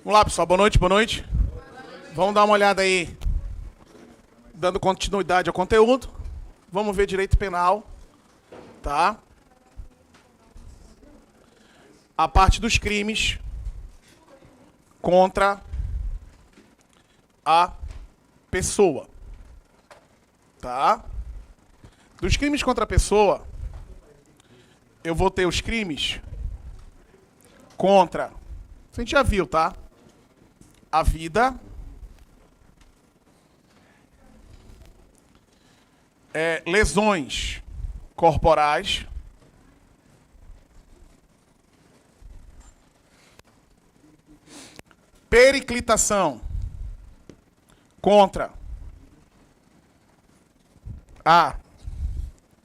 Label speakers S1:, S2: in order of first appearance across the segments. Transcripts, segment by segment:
S1: Vamos lá, pessoal. Boa noite, boa noite. Vamos dar uma olhada aí, dando continuidade ao conteúdo. Vamos ver direito penal, tá? A parte dos crimes contra a pessoa, tá? Dos crimes contra a pessoa, eu vou ter os crimes contra, a gente já viu, tá? A vida, lesões corporais, periclitação contra a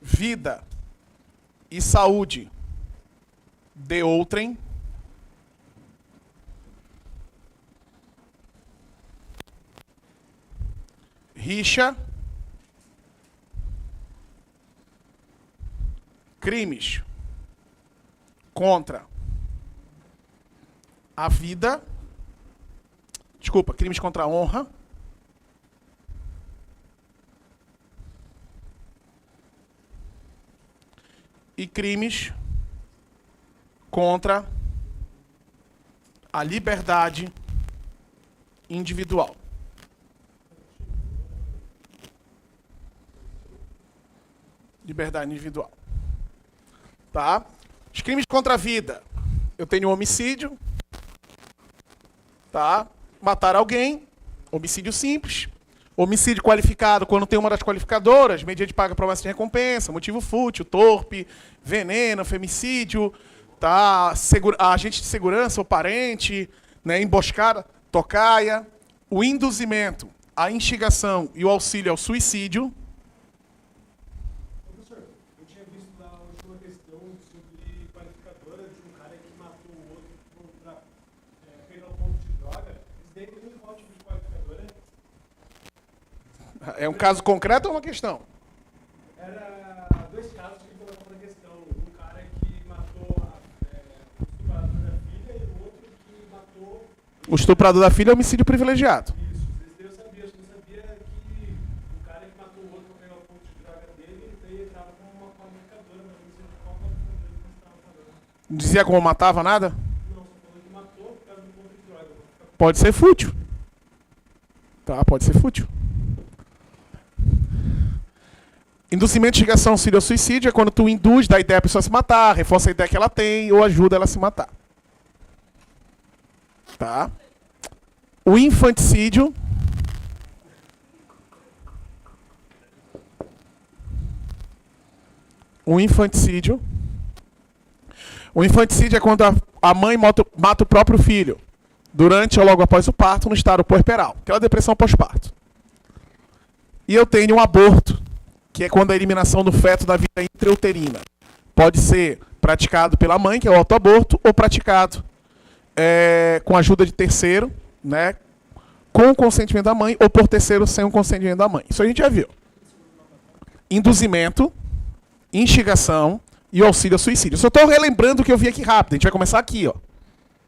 S1: vida e saúde de outrem, rixa, crimes contra a vida, crimes contra a honra, e crimes contra a liberdade individual. Liberdade individual. Tá? Os crimes contra a vida. Eu tenho homicídio. Tá? Matar alguém. Homicídio simples. Homicídio qualificado quando tem uma das qualificadoras. Mediante paga, promessa de recompensa. Motivo fútil, torpe, veneno, femicídio. Tá? Agente de segurança ou parente. Né? Emboscada, tocaia. O induzimento, a instigação e o auxílio ao suicídio. É um caso concreto ou uma questão?
S2: Era dois casos que ele colocou na questão. Um cara que matou o estuprador da filha e o outro que matou...
S1: O estuprador da filha é homicídio privilegiado.
S2: Isso, eu sabia. Eu não sabia que o cara que matou o outro para pegar o ponto de droga dele, ele entrava como uma qualificadora, mas não sei qual qualificadora ele estava falando.
S1: Dizia como matava nada?
S2: Não, só falou que matou por causa do ponto de droga.
S1: Pode ser fútil. Tá, pode ser fútil. Induzimento, instigação, auxílio ao suicídio é quando tu induz, dá a ideia a pessoa se matar, reforça a ideia que ela tem ou ajuda ela a se matar. Tá? O infanticídio O infanticídio é quando a mãe mata o próprio filho durante ou logo após o parto no estado puerperal, aquela depressão pós-parto. E eu tenho um aborto, que é quando a eliminação do feto da vida intrauterina pode ser praticado pela mãe, que é o autoaborto, ou praticado com a ajuda de terceiro, né, com o consentimento da mãe, ou por terceiro sem o consentimento da mãe. Isso a gente já viu. Induzimento, instigação e o auxílio ao suicídio. Eu só estou relembrando o que eu vi aqui rápido. A gente vai começar aqui, ó,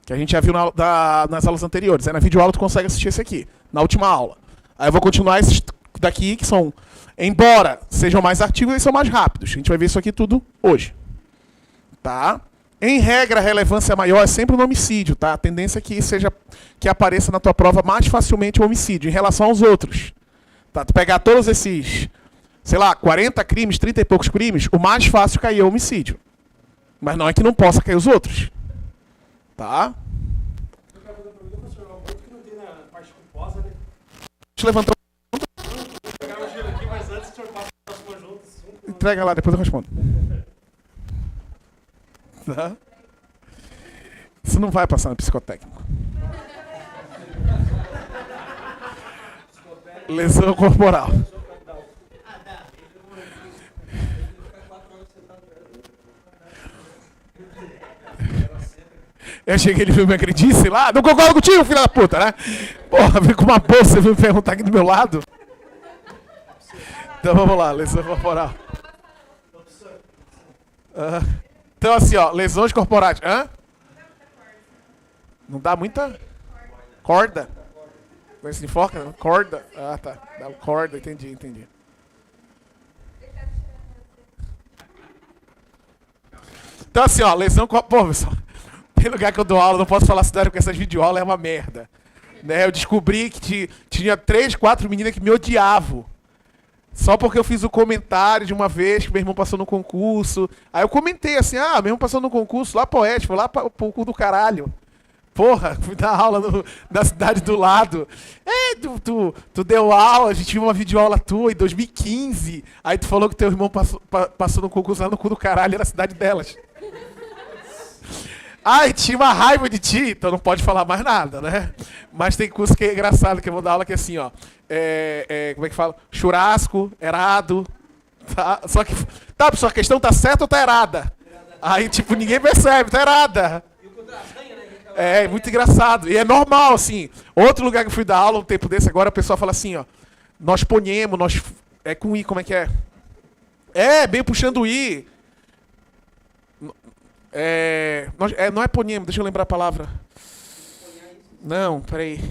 S1: que a gente já viu nas aulas anteriores. Na videoaula tu consegue assistir esse aqui, na última aula. Aí eu vou continuar esses daqui, que são, embora sejam mais artigos, eles são mais rápidos. A gente vai ver isso aqui tudo hoje. Tá? Em regra, a relevância maior é sempre no homicídio, tá? A tendência é que apareça na tua prova mais facilmente o homicídio, em relação aos outros. Tá? Tu pegar todos esses, sei lá, 40 crimes, 30 e poucos crimes, o mais fácil cair é o homicídio. Mas não é que não possa cair os outros. Tá? Deixa eu levantar. Entrega lá, depois eu respondo. Tá? Isso não vai passar no psicotécnico. Lesão corporal. Eu achei que ele viu me agredir, sei lá. Não concordo contigo, filho da puta, né? Porra, vem com uma bolsa e veio me perguntar aqui do meu lado. Então vamos lá, lesão corporal. Então assim, ó, lesões corporais. Hã? Não dá muita... Corda? Mas se enfoca? Corda? Ah, tá. Dá corda, entendi. Então assim, ó, lesão... Pô, pessoal, tem lugar que eu dou aula, não posso falar cidade porque essas videoaulas é uma merda. Né? Eu descobri que tinha 3, 4 meninas que me odiavam. Só porque eu fiz o comentário de uma vez que meu irmão passou no concurso. Aí eu comentei assim, meu irmão passou no concurso lá poético, lá pro cu do caralho. Porra, fui dar aula na cidade do lado. Tu deu aula, a gente viu uma videoaula tua em 2015. Aí tu falou que teu irmão passou no concurso lá no cu do caralho, era a cidade delas. Ai, tinha uma raiva de ti, então não pode falar mais nada, né? Mas tem curso que é engraçado, que eu vou dar aula que é assim, ó. Como é que fala? Churrasco, errado. Tá? Só que, tá, pessoal, a questão tá certa ou tá errada? Aí, tipo, ninguém percebe, tá errada. É, muito engraçado. E é normal, assim. Outro lugar que eu fui dar aula um tempo desse, agora o pessoal fala assim, ó. Nós ponhamos, é com I, como é que é? É, bem puxando o I. Não é ponhemos, deixa eu lembrar a palavra. Não, peraí.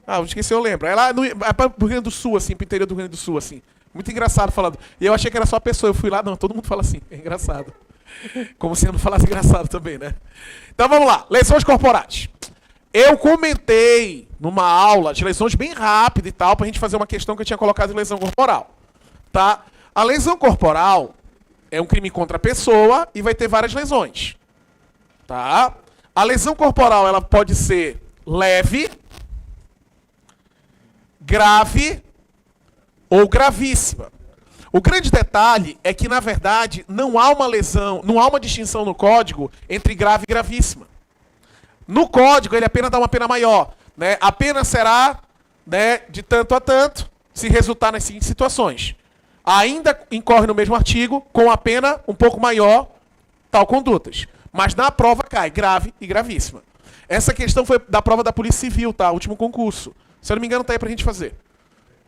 S1: Eu esqueci, eu lembro. É lá pro Rio Grande do Sul, assim, pro interior do Rio Grande do Sul, assim. Muito engraçado falando. E eu achei que era só a pessoa, eu fui lá, não, todo mundo fala assim, é engraçado. Como se eu não falasse engraçado também, né? Então vamos lá, lesões corporais. Eu comentei numa aula de lesões bem rápida e tal, pra gente fazer uma questão que eu tinha colocado em lesão corporal. Tá? A lesão corporal é um crime contra a pessoa e vai ter várias lesões. Tá? A lesão corporal ela pode ser leve, grave ou gravíssima. O grande detalhe é que, na verdade, não há uma lesão, não há uma distinção no código entre grave e gravíssima. No código, ele apenas dá uma pena maior. Né? A pena será, né, de tanto a tanto, se resultar nas seguintes situações. Ainda incorre no mesmo artigo, com a pena um pouco maior, tal condutas. Mas na prova cai grave e gravíssima. Essa questão foi da prova da Polícia Civil, tá? Último concurso. Se eu não me engano, tá aí pra gente fazer.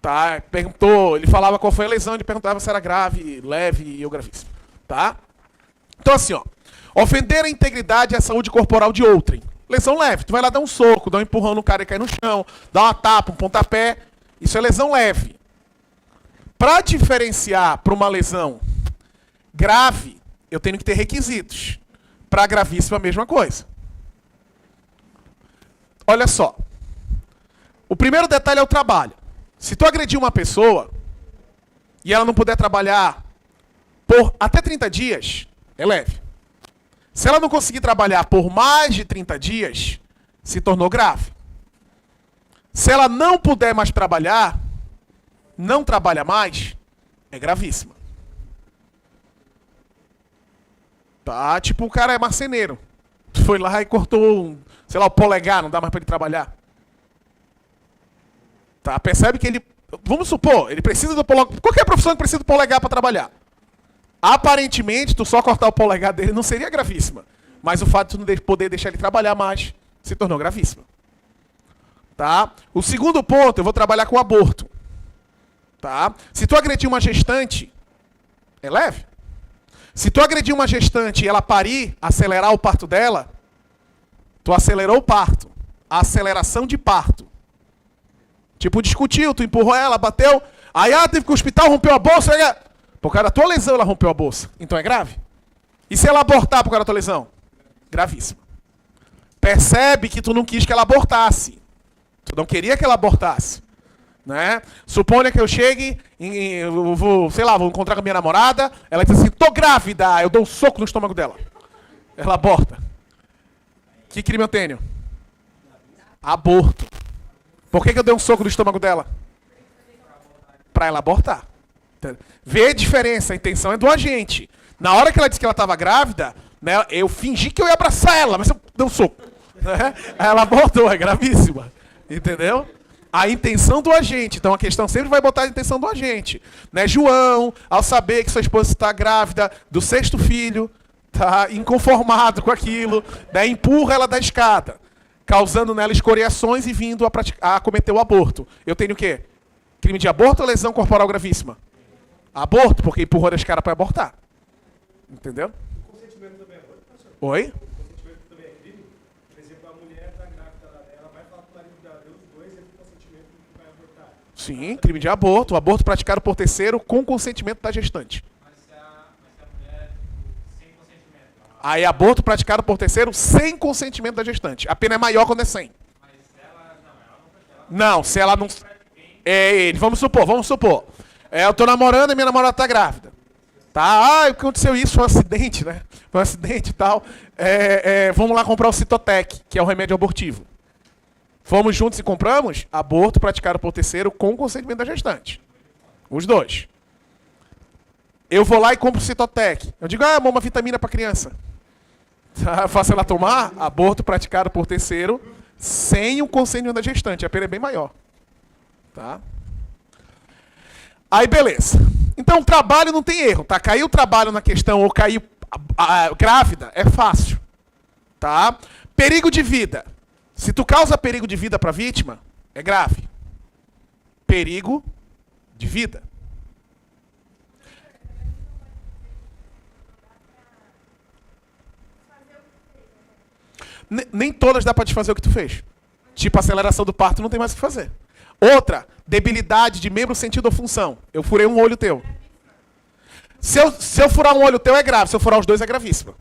S1: Tá? Perguntou, ele falava qual foi a lesão, ele perguntava se era grave, leve ou gravíssimo. Tá? Então assim, ó. Ofender a integridade e a saúde corporal de outrem. Lesão leve. Tu vai lá dar um soco, dar um empurrão no cara e cair no chão, dar uma tapa, um pontapé. Isso é lesão leve. Para diferenciar para uma lesão grave, eu tenho que ter requisitos. Para gravíssima, a mesma coisa. Olha só. O primeiro detalhe é o trabalho. Se tu agredir uma pessoa e ela não puder trabalhar por até 30 dias, é leve. Se ela não conseguir trabalhar por mais de 30 dias, se tornou grave. Se ela não puder mais trabalhar, não trabalha mais, é gravíssima. Tá? Tipo, o cara é marceneiro. Foi lá e cortou, sei lá, o polegar, não dá mais pra ele trabalhar. Tá? Percebe que ele, vamos supor, ele precisa do polegar. Qualquer profissão que precisa do polegar para trabalhar. Aparentemente, tu só cortar o polegar dele não seria gravíssima. Mas o fato de tu não poder deixar ele trabalhar mais se tornou gravíssima. Tá? O segundo ponto, eu vou trabalhar com aborto. Tá? Se tu agredir uma gestante, é leve. Se tu agredir uma gestante e ela parir, acelerar o parto dela, tu acelerou o parto. A aceleração de parto. Tipo, discutiu, tu empurrou ela, bateu, aí teve que ir ao hospital, rompeu a bolsa, por causa da tua lesão ela rompeu a bolsa. Então é grave. E se ela abortar por causa da tua lesão? Gravíssima. Percebe que tu não quis que ela abortasse. Tu não queria que ela abortasse. Né? Suponha que eu chegue, vou encontrar com a minha namorada, ela diz assim, tô grávida, eu dou um soco no estômago dela. Ela aborta. Que crime eu tenho? Aborto. Por que eu dei um soco no estômago dela? Pra ela abortar. Vê a diferença, a intenção é do agente. Na hora que ela disse que ela estava grávida, né, eu fingi que eu ia abraçar ela, mas eu dei um soco. Né? Ela abortou, é gravíssima. Entendeu? A intenção do agente. Então a questão sempre vai botar a intenção do agente. Né? João, ao saber que sua esposa está grávida do 6º filho, tá inconformado com aquilo, né, empurra ela da escada, causando nela escoriações e vindo a cometer o aborto. Eu tenho o quê? Crime de aborto ou lesão corporal gravíssima? Aborto, porque empurrou da escada para abortar. Entendeu?
S2: O consentimento também é aborto, professor?
S1: Oi?
S2: O consentimento também é crime? Por exemplo, a mulher está grávida, ela vai
S1: Sim, crime de aborto. O aborto praticado por terceiro com consentimento da gestante.
S2: Mas se a mulher, sem consentimento.
S1: Aí, aborto praticado por terceiro sem consentimento da gestante. A pena é maior quando é sem.
S2: Mas ela
S1: Não, se ela não... É ele. Vamos supor. Eu tô namorando e minha namorada tá grávida. Tá? Aconteceu isso, foi um acidente, né? Foi um acidente e tal. Vamos lá comprar o Citotec, que é o remédio abortivo. Fomos juntos e compramos aborto praticado por terceiro com consentimento da gestante. Os dois. Eu vou lá e compro o Citotec. Eu digo, amor, uma vitamina para criança. Tá? Faço ela tomar aborto praticado por terceiro sem o consentimento da gestante. A pena é bem maior. Tá? Aí, beleza. Então, o trabalho não tem erro, tá? Caiu o trabalho na questão ou caiu grávida, é fácil. Tá? Perigo de vida. Se tu causa perigo de vida para a vítima, é grave. Perigo de vida. Nem todas dá para desfazer o que tu fez. Tipo, aceleração do parto não tem mais o que fazer. Outra, debilidade de membro, sentido ou função. Eu furei um olho teu. Se eu furar um olho teu é grave, se eu furar os dois é gravíssimo.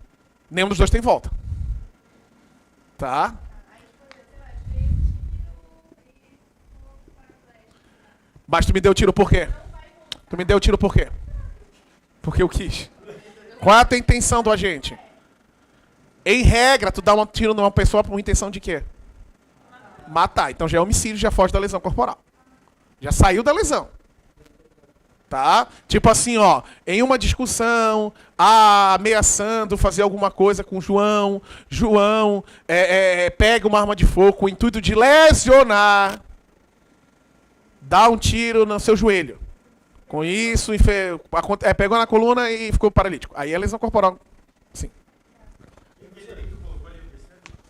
S1: Nenhum dos dois tem volta. Tá? Mas tu me deu tiro por quê? Tu me deu tiro por quê? Porque eu quis. Qual é a tua intenção do agente? Em regra, tu dá um tiro numa pessoa por intenção de quê? Matar. Então já é homicídio, já foge da lesão corporal. Já saiu da lesão. Tá? Tipo assim, ó, em uma discussão, ameaçando fazer alguma coisa com o João, pega uma arma de fogo com o intuito de lesionar, dá um tiro no seu joelho. Com isso, pegou na coluna e ficou paralítico. Aí é lesão corporal. Sim.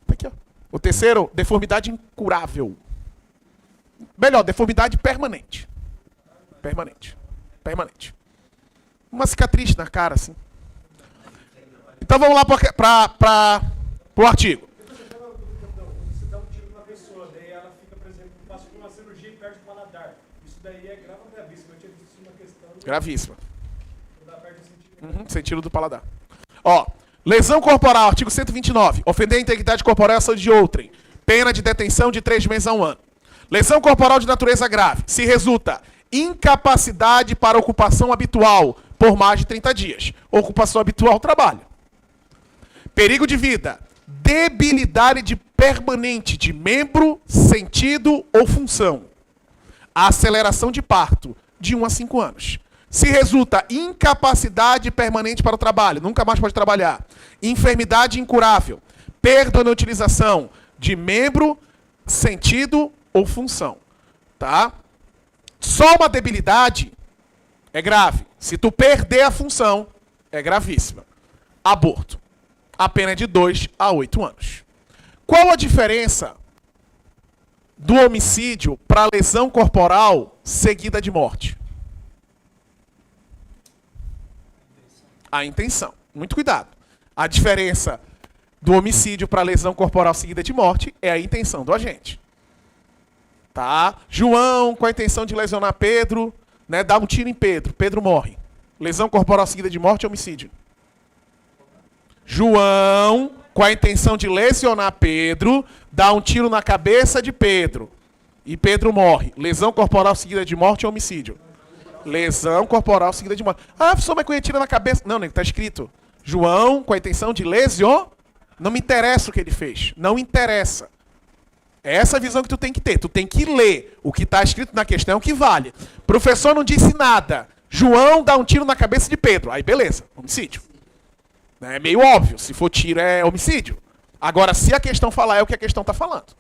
S1: Aqui, ó. O terceiro, deformidade incurável. Melhor, deformidade permanente. Permanente. Uma cicatriz na cara, assim. Então vamos lá para o artigo.
S2: Você dá um tiro na pessoa, daí ela fica, por exemplo, passa por uma cirurgia e perde o paladar. Isso daí é grave ou gravíssimo? Eu tinha visto uma questão...
S1: Gravíssima.
S2: Perde o sentido.
S1: Sentido do paladar. Ó, lesão corporal, artigo 129. Ofender a integridade corporal e a saúde de outrem. Pena de detenção de 3 meses a 1 ano. Lesão corporal de natureza grave. Se resulta incapacidade para ocupação habitual por mais de 30 dias. Ocupação habitual, trabalho. Perigo de vida. Debilidade permanente de membro, sentido ou função. Aceleração de parto, de 1 a 5 anos. Se resulta incapacidade permanente para o trabalho, nunca mais pode trabalhar. Enfermidade incurável. Perda na utilização de membro, sentido ou função. Tá? Só uma debilidade é grave. Se tu perder a função, é gravíssima. Aborto. A pena é de 2 a 8 anos. Qual a diferença do homicídio para lesão corporal seguida de morte? A intenção. Muito cuidado. A diferença do homicídio para lesão corporal seguida de morte é a intenção do agente. Tá? João, com a intenção de lesionar Pedro, né, dá um tiro em Pedro. Pedro morre. Lesão corporal seguida de morte é homicídio. João, com a intenção de lesionar Pedro, dá um tiro na cabeça de Pedro. E Pedro morre. Lesão corporal seguida de morte é homicídio. Lesão corporal seguida de morte. Professor, mas com tira na cabeça. Não, está escrito. João, com a intenção de lesionar. Não me interessa o que ele fez. Não interessa. É essa a visão que tu tem que ter. Tu tem que ler o que está escrito na questão que vale. Professor não disse nada. João dá um tiro na cabeça de Pedro. Aí beleza, homicídio. É meio óbvio. Se for tiro é homicídio. Agora, se a questão falar é o que a questão está falando.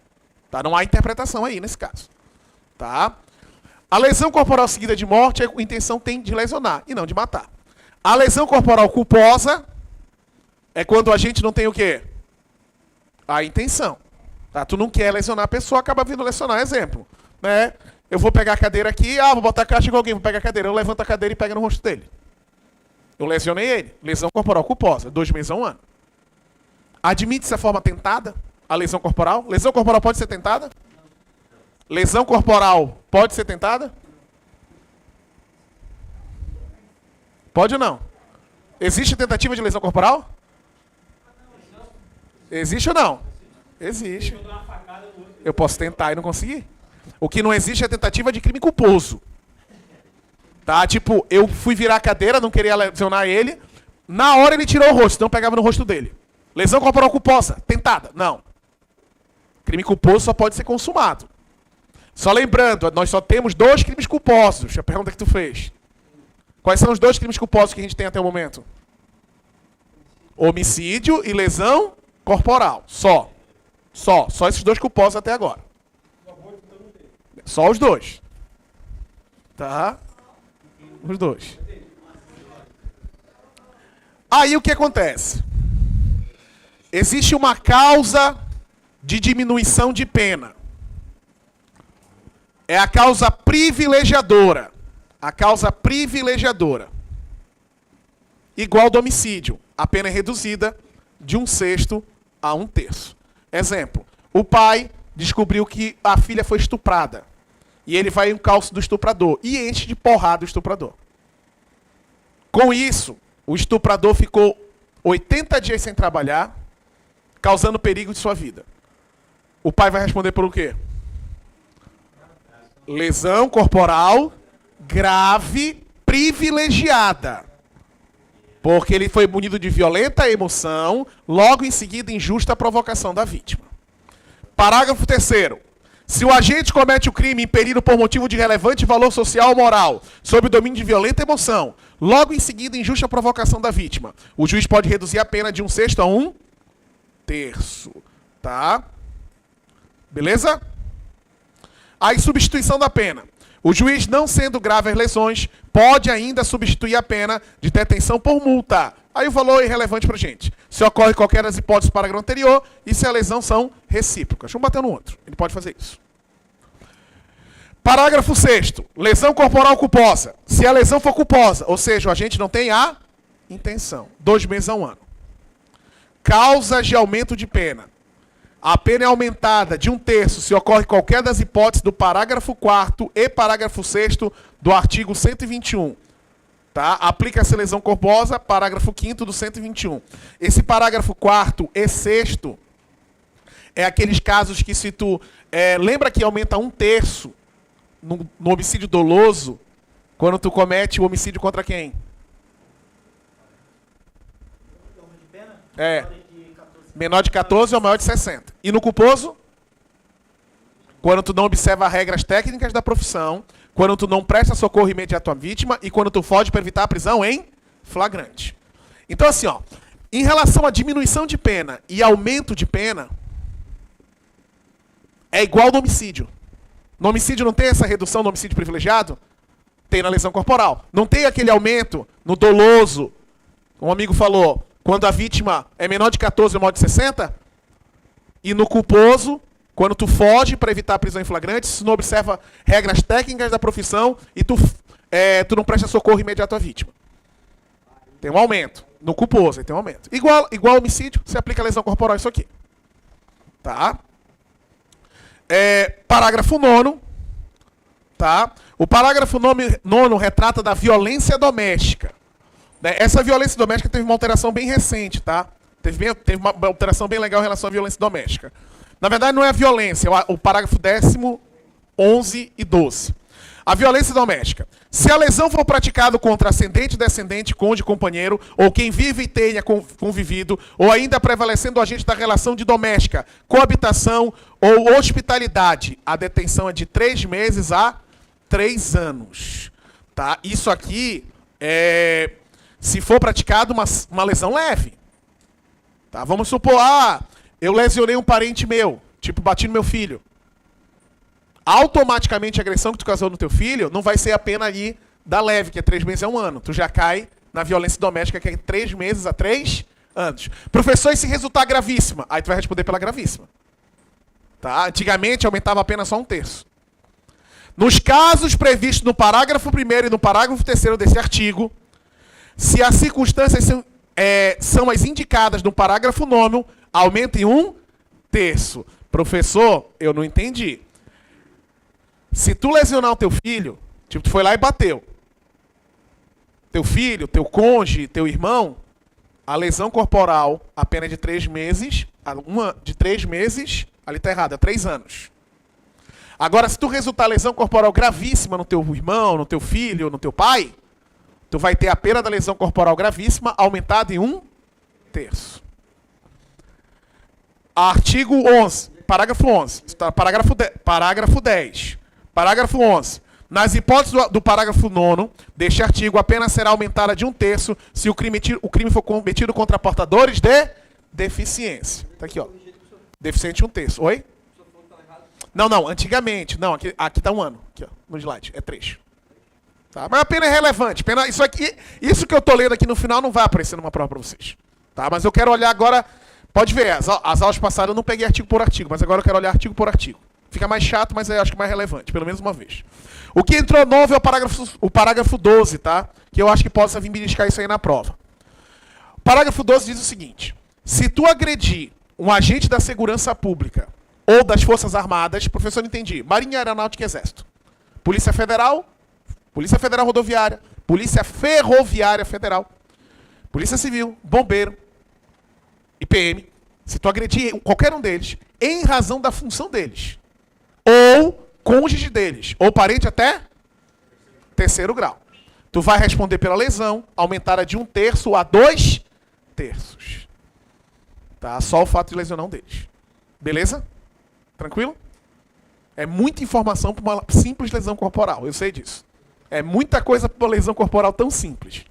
S1: Tá? Não há interpretação aí nesse caso. Tá? A lesão corporal seguida de morte, a intenção tem de lesionar e não de matar. A lesão corporal culposa é quando a gente não tem o quê? A intenção. Tá? Tu não quer lesionar a pessoa, acaba vindo lesionar. Exemplo, né? Eu vou pegar a cadeira aqui, vou botar a caixa com alguém, vou pegar a cadeira. Eu levanto a cadeira e pego no rosto dele. Eu lesionei ele. Lesão corporal culposa, 2 meses a 1 ano. Admite-se a forma tentada, a lesão corporal? Lesão corporal pode ser tentada? Lesão corporal pode ser tentada? Pode ou não? Existe tentativa de lesão corporal? Existe ou não? Existe. Eu posso tentar e não conseguir. O que não existe é tentativa de crime culposo. Tá? Tipo, eu fui virar a cadeira, não queria lesionar ele. Na hora ele tirou o rosto, então eu pegava no rosto dele. Lesão corporal culposa, tentada. Não. Crime culposo só pode ser consumado. Só lembrando, nós só temos 2 crimes culposos. A pergunta que tu fez. Quais são os 2 crimes culposos que a gente tem até o momento? Homicídio e lesão corporal. Só. Só esses 2 culposos até agora. Só os 2. Tá? Os 2. Aí o que acontece? Existe uma causa de diminuição de pena. É a causa privilegiadora. A causa privilegiadora. Igual do homicídio. A pena é reduzida de 1/6 a 1/3. Exemplo. O pai descobriu que a filha foi estuprada. E ele vai em encalço do estuprador. E enche de porrada o estuprador. Com isso, o estuprador ficou 80 dias sem trabalhar, causando perigo de sua vida. O pai vai responder por o quê? Lesão corporal grave privilegiada. Porque ele foi munido de violenta emoção, logo em seguida injusta provocação da vítima. Parágrafo 3º. Se o agente comete o crime impelido por motivo de relevante valor social ou moral, sob o domínio de violenta emoção, logo em seguida injusta provocação da vítima, o juiz pode reduzir a pena de 1/6 a 1/3. Tá? Beleza? Aí, substituição da pena. O juiz, não sendo grave as lesões, pode ainda substituir a pena de detenção por multa. Aí o valor é irrelevante pra gente. Se ocorre qualquer das hipóteses do parágrafo anterior e se a lesão são recíprocas. Um bater no outro. Ele pode fazer isso. Parágrafo 6º. Lesão corporal culposa. Se a lesão for culposa, ou seja, o agente não tem a intenção. 2 meses a 1 ano. Causas de aumento de pena. A pena é aumentada de 1/3 se ocorre qualquer das hipóteses do parágrafo 4º e parágrafo 6º do artigo 121. Tá? Aplica-se lesão corposa, parágrafo 5º do 121. Esse parágrafo 4º e 6º é aqueles casos que se tu... lembra que aumenta 1/3 no homicídio doloso quando tu comete o homicídio contra quem? Menor de 14 ou maior de 60. E no culposo? Quando tu não observa regras técnicas da profissão, quando tu não presta socorro imediato à vítima e quando tu foge para evitar a prisão em flagrante. Então assim, ó, em relação à diminuição de pena e aumento de pena, é igual no homicídio. No homicídio não tem essa redução no homicídio privilegiado? Tem na lesão corporal. Não tem aquele aumento no doloso. Um amigo falou, quando a vítima é menor de 14 ou maior de 60, e no culposo, quando tu foge para evitar a prisão em flagrante, se não observa regras técnicas da profissão e tu não presta socorro imediato à vítima. Tem um aumento. No culposo, tem um aumento. Igual ao homicídio, se aplica a lesão corporal isso aqui. Tá? Parágrafo 9º. Tá? O parágrafo 9º retrata da violência doméstica. Essa violência doméstica teve uma alteração bem recente, tá? Teve uma alteração bem legal em relação à violência doméstica. Na verdade, não é a violência, é o parágrafo 10º, 11 e 12. A violência doméstica. Se a lesão for praticada contra ascendente, descendente, cônjuge, companheiro, ou quem vive e tenha convivido, ou ainda prevalecendo o agente da relação de doméstica, coabitação ou hospitalidade, a detenção é de 3 meses a 3 anos. Tá? Isso aqui se for praticado uma lesão leve. Tá? Vamos supor, eu lesionei um parente meu, tipo, bati no meu filho. Automaticamente a agressão que tu causou no teu filho não vai ser a pena ali da leve, que é 3 meses a 1 ano. Tu já cai na violência doméstica, que é 3 meses a 3 anos. Professor, e se resultar gravíssima? Aí tu vai responder pela gravíssima. Tá? Antigamente aumentava a pena só 1/3. Nos casos previstos no parágrafo 1º e no parágrafo 3º desse artigo, se as circunstâncias são as indicadas no parágrafo 9º, aumenta em 1/3. Professor, eu não entendi. Se tu lesionar o teu filho, tipo, tu foi lá e bateu. teu filho, teu cônjuge, teu irmão, a lesão corporal, a pena é de 3 meses, uma de 3 meses, ali tá errado, é 3 anos. Agora, se tu resultar lesão corporal gravíssima no teu irmão, no teu filho, no teu pai, tu vai ter a pena da lesão corporal gravíssima aumentada em 1/3. Artigo 11, parágrafo 11, parágrafo 10, parágrafo 11. Nas hipóteses do parágrafo 9º deste artigo, a pena será aumentada de 1/3 se o crime for cometido contra portadores de deficiência. Tá aqui, ó. Deficiente 1/3. Oi? Não, antigamente. Não, aqui tá 1 ano. Aqui, ó, no slide. É 3. Tá? Mas a pena é relevante. Isso que eu tô lendo aqui no final não vai aparecer numa prova para vocês. Tá? Mas eu quero olhar agora. Pode ver, as aulas passadas eu não peguei artigo por artigo, mas agora eu quero olhar artigo por artigo. Fica mais chato, mas eu acho que mais relevante, pelo menos uma vez. O que entrou novo é o parágrafo 12, tá? Que eu acho que possa vir beliscar isso aí na prova. O parágrafo 12 diz o seguinte: se tu agredir um agente da segurança pública ou das Forças Armadas, professor, não entendi, Marinha, Aeronáutica e Exército, Polícia Federal Rodoviária, Polícia Ferroviária Federal, Polícia Civil, Bombeiro, IPM, se tu agredir qualquer um deles, em razão da função deles, ou cônjuge deles, ou parente até 3º grau, tu vai responder pela lesão, aumentada de 1/3 a 2/3. Tá? Só o fato de lesionar um deles. Beleza? Tranquilo? É muita informação para uma simples lesão corporal, eu sei disso. É muita coisa para uma lesão corporal tão simples.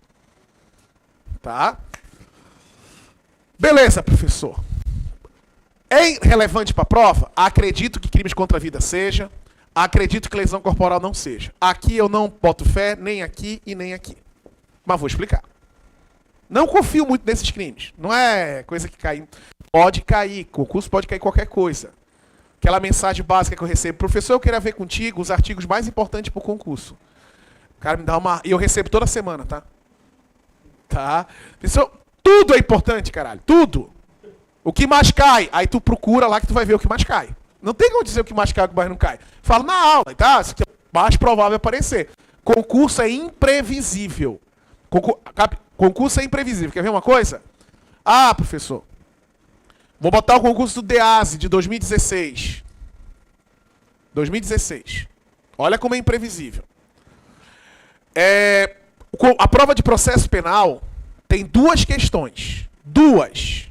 S1: Tá? Beleza, professor. É relevante para a prova? Acredito que crimes contra a vida seja. Acredito que lesão corporal não seja. Aqui eu não boto fé, nem aqui e nem aqui. Mas vou explicar. Não confio muito nesses crimes. Não é coisa que cai. Pode cair. Concurso pode cair qualquer coisa. Aquela mensagem básica que eu recebo. Professor, eu queria ver contigo os artigos mais importantes para o concurso. O cara me dá uma... E eu recebo toda semana, tá? Tá? Professor, tudo é importante, caralho. Tudo. O que mais cai? Aí tu procura lá que tu vai ver o que mais cai. Não tem como dizer o que mais cai e o que mais não cai. Fala na aula, tá? Isso aqui é o mais provável aparecer. Concurso é imprevisível. Concurso é imprevisível. Quer ver uma coisa? Ah, professor. Vou botar o concurso do DEASE de 2016. 2016. Olha como é imprevisível. A prova de processo penal tem 2 questões. Duas.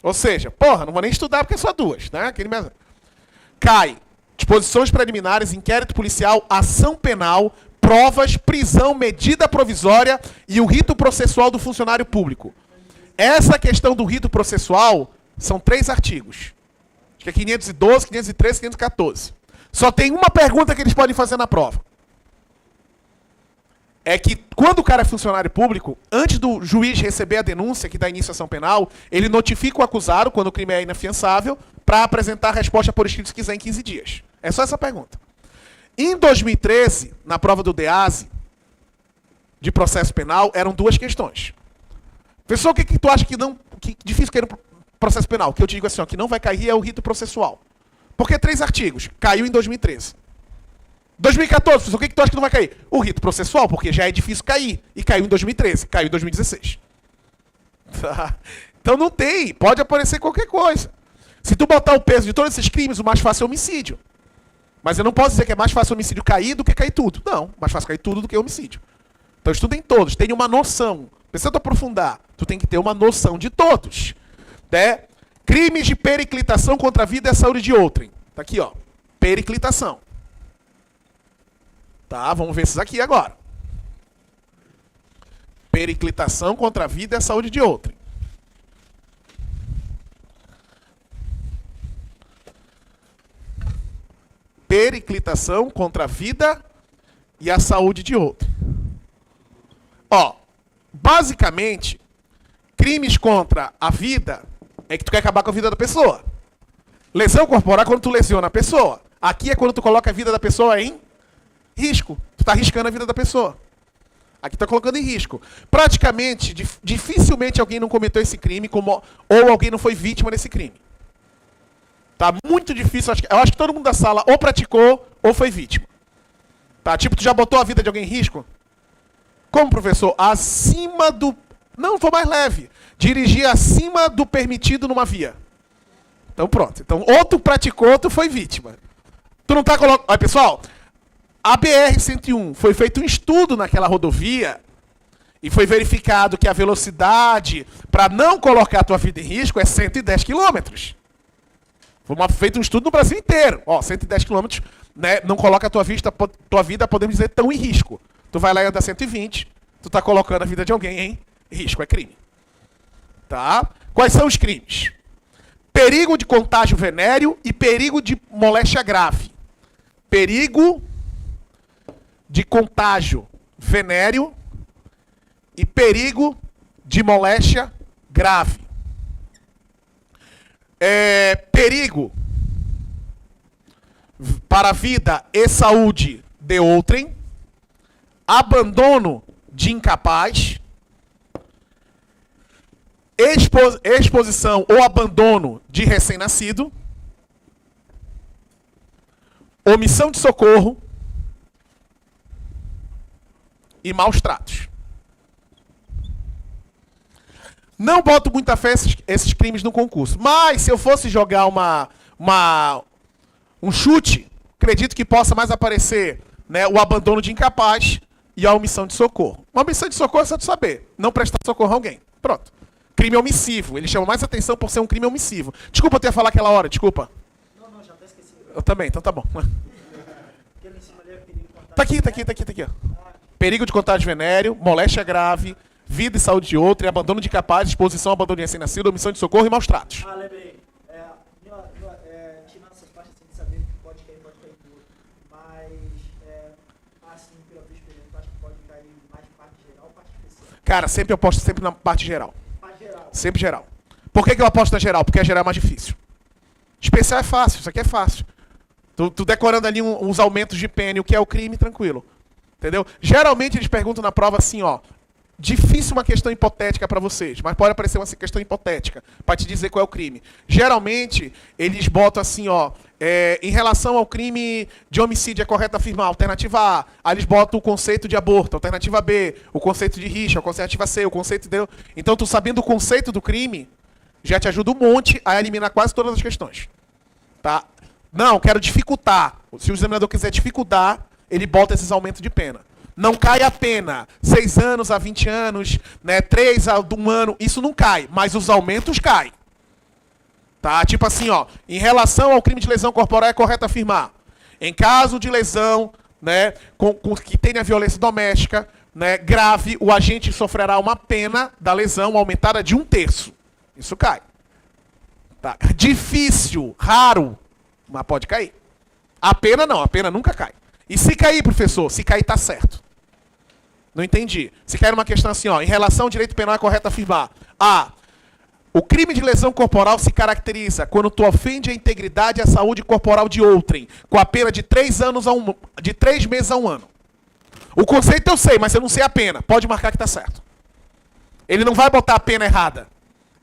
S1: Ou seja, não vou nem estudar porque é só 2, né? Aquele mesmo. Cai. Disposições preliminares, inquérito policial, ação penal, provas, prisão, medida provisória e o rito processual do funcionário público. Essa questão do rito processual são 3 artigos. Acho que é 512, 513, 514. Só tem uma pergunta que eles podem fazer na prova. É que quando o cara é funcionário público, antes do juiz receber a denúncia que dá início à ação penal, ele notifica o acusado, quando o crime é inafiançável, para apresentar a resposta por escrito se quiser em 15 dias. É só essa pergunta. Em 2013, na prova do DEASE, de processo penal, eram 2 questões. Pessoal, o que tu acha que difícil cair no processo penal? O que eu te digo assim, ó, que não vai cair é o rito processual. Porque 3 artigos. Caiu em 2013. 2014, o que tu acha que não vai cair? O rito processual, porque já é difícil cair. E caiu em 2013, caiu em 2016. Tá? Então não tem, pode aparecer qualquer coisa. Se tu botar o peso de todos esses crimes, o mais fácil é homicídio. Mas eu não posso dizer que é mais fácil homicídio cair do que cair tudo. Não, mais fácil cair tudo do que homicídio. Então estudem todos, tenham uma noção. Precisa tu aprofundar, tu tem que ter uma noção de todos. Né? Crimes de periclitação contra a vida e a saúde de outrem. Tá aqui, ó. Periclitação. Tá, vamos ver esses aqui agora. Periclitação contra a vida e a saúde de outrem. Periclitação contra a vida e a saúde de outrem. Ó, basicamente, crimes contra a vida é que tu quer acabar com a vida da pessoa. Lesão corporal é quando tu lesiona a pessoa. Aqui é quando tu coloca a vida da pessoa em risco. Tu está arriscando a vida da pessoa. Aqui está colocando em risco. Praticamente, dificilmente alguém não cometeu esse crime ou alguém não foi vítima desse crime. Tá muito difícil. Eu acho que todo mundo da sala ou praticou ou foi vítima. Tá? Tipo, tu já botou a vida de alguém em risco? Como, professor? Acima do... Não, foi mais leve. Dirigir acima do permitido numa via. Então pronto. Então, ou tu praticou, ou tu foi vítima. Tu não tá colocando... Olha, pessoal, a BR-101 foi feito um estudo naquela rodovia e foi verificado que a velocidade para não colocar a tua vida em risco é 110 km. Foi feito um estudo no Brasil inteiro. Ó, 110 km, né, não coloca a tua vida, podemos dizer, tão em risco. Tu vai lá e anda 120, tu tá colocando a vida de alguém em risco, é crime. Tá? Quais são os crimes? Perigo de contágio venéreo e perigo de moléstia grave. Perigo de contágio venéreo e perigo de moléstia grave. Perigo para a vida e saúde de outrem, abandono de incapaz, exposição ou abandono de recém-nascido, omissão de socorro e maus tratos. Não boto muita fé esses crimes no concurso. Mas se eu fosse jogar um chute, acredito que possa mais aparecer, né, o abandono de incapaz e a omissão de socorro. Uma omissão de socorro é só tu saber. Não prestar socorro a alguém. Pronto. Crime omissivo. Ele chama mais atenção por ser um crime omissivo. Desculpa eu ter falado aquela hora, desculpa.
S2: Não, já até esqueci.
S1: Eu também, então tá bom.
S2: Aquele em cima ali é perigo de contágio.
S1: Tá aqui, ó. Perigo de contágio venéreo, moléstia grave, vida e saúde de outro, abandono de incapaz, exposição, abandono de recém-nascido, omissão de socorro e maus tratos.
S2: Ah, lembrei. Tirando essas partes assim de saber que pode cair tudo. Mas, assim, pela tua experiência, eu acho que pode cair mais parte geral ou parte especial?
S1: Cara, sempre eu aposto sempre na parte geral.
S2: Parte geral.
S1: Sempre geral. Por que eu aposto na geral? Porque a geral é mais difícil. Especial é fácil, isso aqui é fácil. Tu decorando ali uns aumentos de pena, o que é o crime, tranquilo. Entendeu? Geralmente eles perguntam na prova assim, ó. Difícil uma questão hipotética para vocês, mas pode aparecer uma questão hipotética para te dizer qual é o crime. Geralmente, eles botam assim, ó, em relação ao crime de homicídio, é correto afirmar, alternativa A. Aí eles botam o conceito de aborto, alternativa B, o conceito de rixa, a alternativa C, o conceito de... Então, tu sabendo o conceito do crime, já te ajuda um monte a eliminar quase todas as questões. Tá? Não, quero dificultar. Se o examinador quiser dificultar, ele bota esses aumentos de pena. Não cai a pena 6 anos a 20 anos, né, 3 a 1 ano, isso não cai, mas os aumentos caem. Tá? Tipo assim, ó, em relação ao crime de lesão corporal é correto afirmar, em caso de lesão, né, que tenha violência doméstica, né, grave, o agente sofrerá uma pena da lesão aumentada de 1/3. Isso cai. Tá? Difícil, raro, mas pode cair. A pena não, a pena nunca cai. E se cair, professor? Se cair, tá certo. Não entendi. Se cair uma questão assim, ó, em relação ao direito penal é correto afirmar. A. O crime de lesão corporal se caracteriza quando tu ofende a integridade e a saúde corporal de outrem, com a pena de 3 meses a 1 ano. O conceito eu sei, mas eu não sei a pena. Pode marcar que tá certo. Ele não vai botar a pena errada.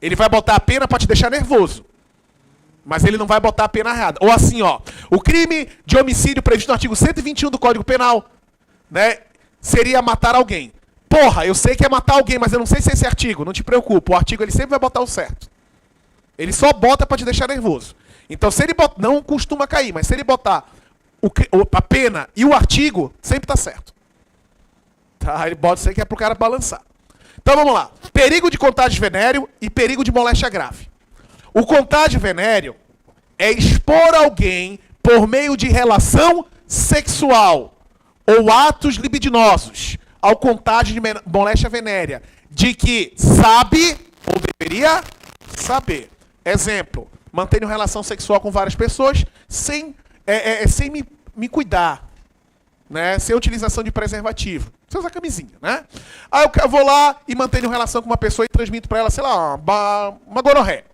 S1: Ele vai botar a pena para te deixar nervoso. Mas ele não vai botar a pena errada. Ou assim, ó, o crime de homicídio previsto no artigo 121 do Código Penal, né, seria matar alguém. Porra, eu sei que é matar alguém, mas eu não sei se é esse artigo. Não te preocupa, o artigo ele sempre vai botar o certo. Ele só bota para te deixar nervoso. Então, se ele botar, não costuma cair, mas se ele botar a pena e o artigo, sempre tá certo. Tá? Ele bota isso aí que é pro cara balançar. Então, vamos lá. Perigo de contágio venéreo e perigo de moléstia grave. O contágio venéreo é expor alguém por meio de relação sexual ou atos libidinosos ao contágio de moléstia venérea, de que sabe ou deveria saber. Exemplo, mantenho relação sexual com várias pessoas sem me cuidar, né? Sem utilização de preservativo. Sem usar camisinha, né? Aí eu vou lá e mantenho relação com uma pessoa e transmito para ela, sei lá, uma gonorreia.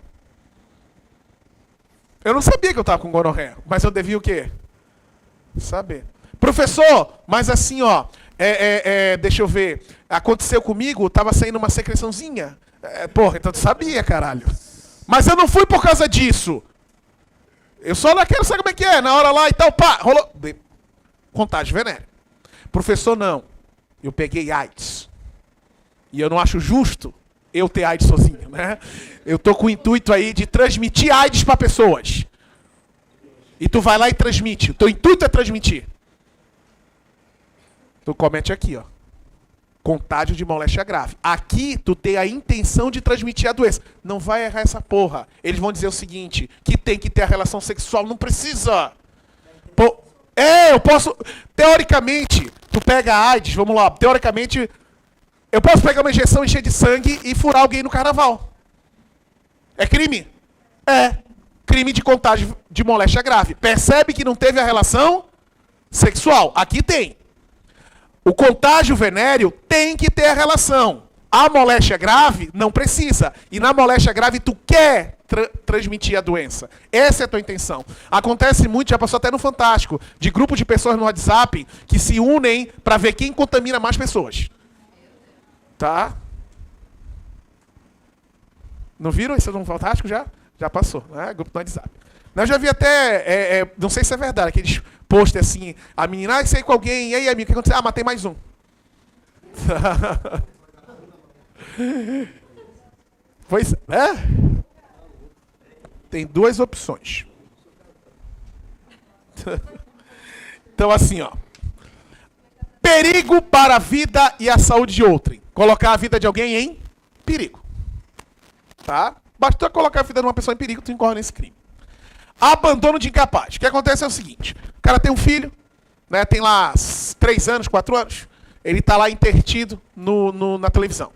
S1: Eu não sabia que eu estava com gonorreia, mas eu devia o quê? Saber. Professor, mas assim, ó, deixa eu ver, aconteceu comigo, tava saindo uma secreçãozinha. Porra, então tu sabia, caralho. Mas eu não fui por causa disso. Eu só não quero saber como é que é, na hora lá e tal, pá, rolou. Contágio venéreo. Professor, não. Eu peguei AIDS. E eu não acho justo eu ter AIDS sozinho, né? Eu tô com o intuito aí de transmitir AIDS para pessoas. E tu vai lá e transmite. O teu intuito é transmitir. Tu comete aqui, ó. Contágio de moléstia grave. Aqui tu tem a intenção de transmitir a doença. Não vai errar essa porra. Eles vão dizer o seguinte, que tem que ter a relação sexual. Não precisa. Pô, eu posso... Teoricamente, tu pega a AIDS, vamos lá. Teoricamente, eu posso pegar uma injeção, encher de sangue e furar alguém no carnaval. É crime? É. Crime de contágio de moléstia grave. Percebe que não teve a relação sexual. Aqui tem. O contágio venéreo tem que ter a relação. A moléstia grave não precisa. E na moléstia grave tu quer transmitir a doença. Essa é a tua intenção. Acontece muito, já passou até no Fantástico, de grupo de pessoas no WhatsApp que se unem para ver quem contamina mais pessoas. Tá? Não viram isso no Fantástico já? Já passou, né? Grupo no WhatsApp. Eu já vi até, não sei se é verdade, aqueles posts assim, a menina, saí com alguém, e aí, amigo, o que aconteceu? Ah, matei mais um. Pois é. Tem duas opções. Então, assim, ó. Perigo para a vida e a saúde de outrem. Colocar a vida de alguém em perigo. Tá? Basta colocar a vida de uma pessoa em perigo, tu incorre nesse crime. Abandono de incapaz. O que acontece é o seguinte. O cara tem um filho, né, tem lá 3 anos, 4 anos. Ele tá lá intertido na televisão.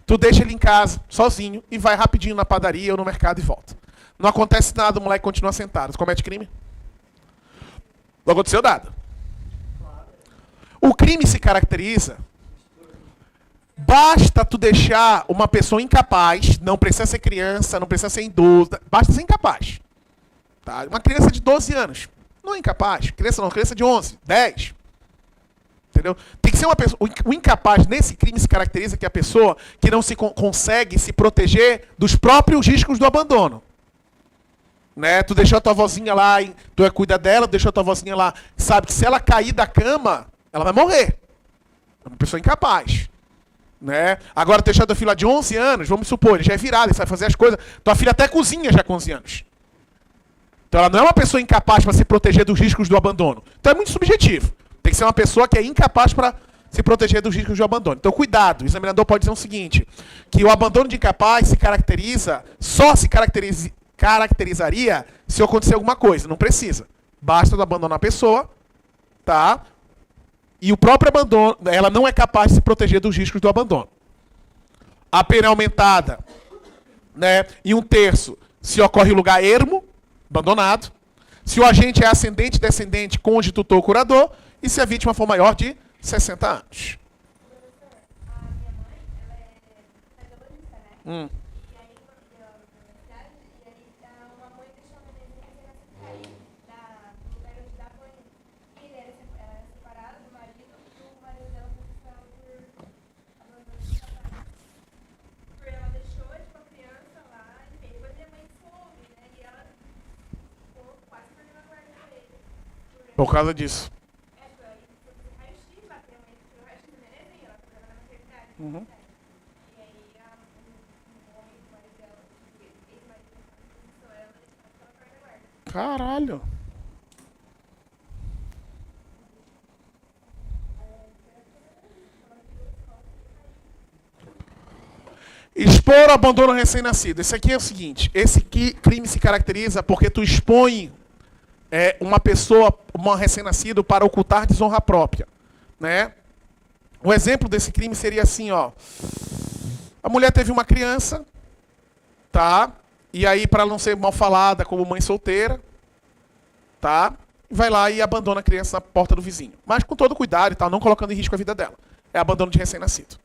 S1: Tu deixa ele em casa, sozinho, e vai rapidinho na padaria ou no mercado e volta. Não acontece nada, o moleque continua sentado. Tu comete crime? Não aconteceu nada. O crime se caracteriza... Basta tu deixar uma pessoa incapaz, não precisa ser criança, não precisa ser idoso, basta ser incapaz. Tá? Uma criança de 12 anos, não é incapaz. Criança de 11, 10. Entendeu? Tem que ser uma pessoa... O incapaz nesse crime se caracteriza que é a pessoa que não se consegue se proteger dos próprios riscos do abandono. Né? Tu deixou a tua vozinha lá, tu cuida dela, deixou a tua vozinha lá, sabe que se ela cair da cama, ela vai morrer. É uma pessoa incapaz. Né? Agora, deixar tua filha de 11 anos, vamos supor, ele já é virado, ele sabe fazer as coisas. Tua filha até cozinha já com 11 anos. Então ela não é uma pessoa incapaz para se proteger dos riscos do abandono. Então é muito subjetivo. Tem que ser uma pessoa que é incapaz para se proteger dos riscos do abandono. Então cuidado, o examinador pode dizer o seguinte, que o abandono de incapaz só se caracterizaria se acontecer alguma coisa. Não precisa. Basta tu abandonar a pessoa, tá? E o próprio abandono, ela não é capaz de se proteger dos riscos do abandono. A pena é aumentada, né, em 1/3 se ocorre em lugar ermo, abandonado, se o agente é ascendente, descendente, cônjuge, tutor ou curador, e se a vítima for maior de 60 anos.
S3: A minha mãe, ela é cardiologista, né? E aí, e aí uma mãe deixou a neném cair no lugar onde dá banho. E ele era separado do marido, e o marido dela foi separado por abandono de trabalho. Porque ela deixou, tipo, a criança lá, e depois minha mãe soube, né? E ela ficou quase perdendo a guarda dele.
S1: Por causa disso. Uhum.
S3: E aí, o homem do marido dela, ex-marido dela, ela perde a guarda.
S1: Caralho. Expor o abandono recém-nascido. Esse aqui é o seguinte, esse crime se caracteriza porque tu expõe uma pessoa, uma recém-nascido, para ocultar desonra própria, né? Um exemplo desse crime seria assim, ó. A mulher teve uma criança, tá? E aí, para não ser mal falada como mãe solteira, tá? Vai lá e abandona a criança na porta do vizinho. Mas com todo cuidado e tal, não colocando em risco a vida dela. É abandono de recém-nascido.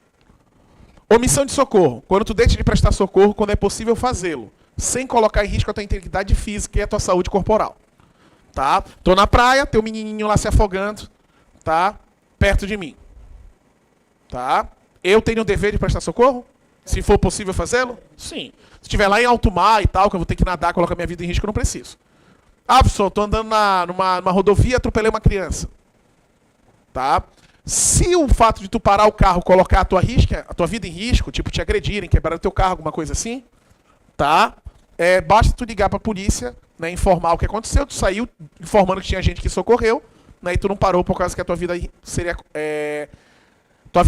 S1: Omissão de socorro. Quando tu deixa de prestar socorro, quando é possível fazê-lo, sem colocar em risco a tua integridade física e a tua saúde corporal. Tá? Tô na praia, teu menininho lá se afogando, tá? Perto de mim. Tá? Eu tenho o dever de prestar socorro? Se for possível fazê-lo? Sim. Se estiver lá em alto mar e tal, que eu vou ter que nadar, colocar minha vida em risco, eu não preciso. Ah, pessoal, tô andando numa rodovia, atropelei uma criança. Tá? Se o fato de tu parar o carro colocar a tua vida em risco, tipo te agredirem, quebrar o teu carro, alguma coisa assim, tá? Basta tu ligar pra polícia, né, informar o que aconteceu, tu saiu informando que tinha gente que socorreu, né, e tu não parou por causa que a tua vida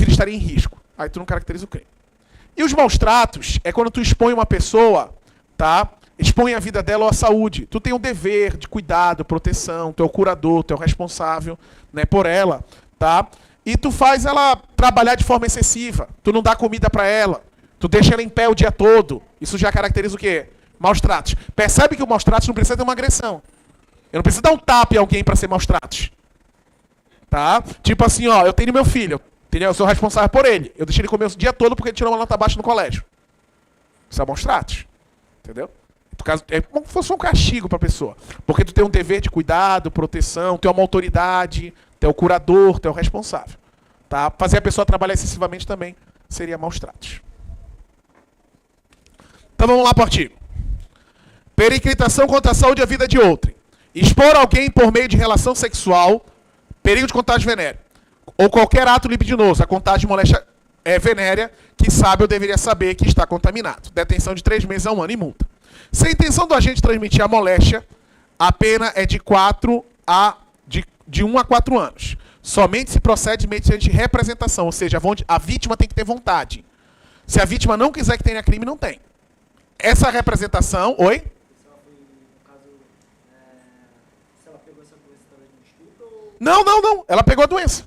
S1: estaria em risco. Aí tu não caracteriza o crime. E os maus tratos é quando tu expõe uma pessoa, tá? Expõe a vida dela ou a saúde. Tu tem um dever de cuidado, proteção, tu é o curador, tu é o responsável, né, por ela, tá? E tu faz ela trabalhar de forma excessiva. Tu não dá comida pra ela. Tu deixa ela em pé o dia todo. Isso já caracteriza o quê? Maus tratos. Percebe que o maus tratos não precisa ter uma agressão. Eu não preciso dar um tapa em alguém pra ser maus tratos. Tá? Tipo assim, ó, eu tenho meu filho. Entendeu? Eu sou responsável por ele. Eu deixei ele comer o dia todo porque ele tirou uma nota baixa no colégio. Isso é maus tratos. Entendeu? É como se fosse um castigo pra pessoa. Porque tu tem um dever de cuidado, proteção, tu é uma autoridade, tu é o curador, tu é o responsável. Tá? Fazer a pessoa trabalhar excessivamente também seria maus tratos. Então vamos lá pro artigo. Periclitação contra a saúde e a vida de outrem. Expor alguém por meio de relação sexual, perigo de contágio venéreo, ou qualquer ato libidinoso, a contágio de moléstia venérea, que sabe ou deveria saber que está contaminado. Detenção de 3 meses a 1 ano e multa. Se a intenção do agente transmitir a moléstia, a pena é de 1 a 4 anos. Somente se procede mediante representação, ou seja, a vítima tem que ter vontade. Se a vítima não quiser que tenha crime, não tem. Essa representação... Oi?
S2: Se ela foi, no caso, se ela pegou essa doença através de um estudo ou...
S1: Não. Ela pegou a doença.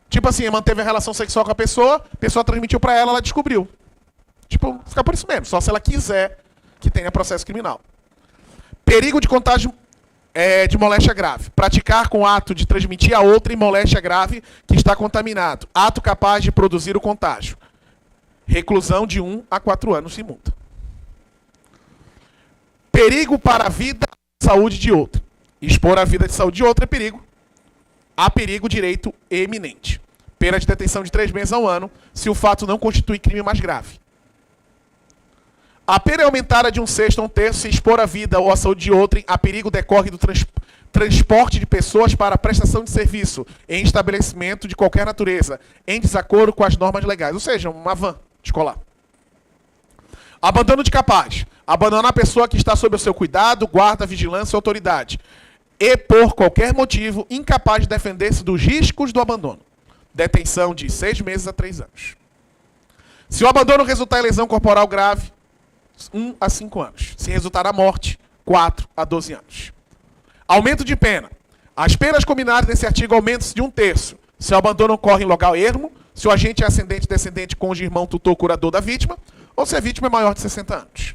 S1: Tipo assim, manteve a relação sexual com a pessoa transmitiu pra ela, ela descobriu. Tipo, fica por isso mesmo. Só se ela quiser que tenha processo criminal. Perigo de contágio de moléstia grave. Praticar com ato de transmitir a outra em moléstia grave que está contaminado. Ato capaz de produzir o contágio. Reclusão de 1 a 4 anos e multa. Perigo para a vida e saúde de outro. Expor a vida e saúde de outro é perigo. Há perigo, direito eminente. Pena de detenção de 3 meses a 1 ano, se o fato não constitui crime mais grave. A pena é aumentada de 1/6 a 1/3 se expor a vida ou a saúde de outrem a perigo decorre do transporte de pessoas para a prestação de serviço em estabelecimento de qualquer natureza, em desacordo com as normas legais. Ou seja, uma van escolar. Abandono de capaz. Abandonar a pessoa que está sob o seu cuidado, guarda, vigilância ou autoridade. E, por qualquer motivo, incapaz de defender-se dos riscos do abandono. Detenção de 6 meses a 3 anos. Se o abandono resultar em lesão corporal grave, 1 a 5 anos. Se resultar na morte, 4 a 12 anos. Aumento de pena. As penas combinadas nesse artigo aumentam-se de 1/3. Se o abandono ocorre em local ermo, se o agente é ascendente, descendente, cônjuge, irmão, tutor, curador da vítima, ou se a vítima é maior de 60 anos.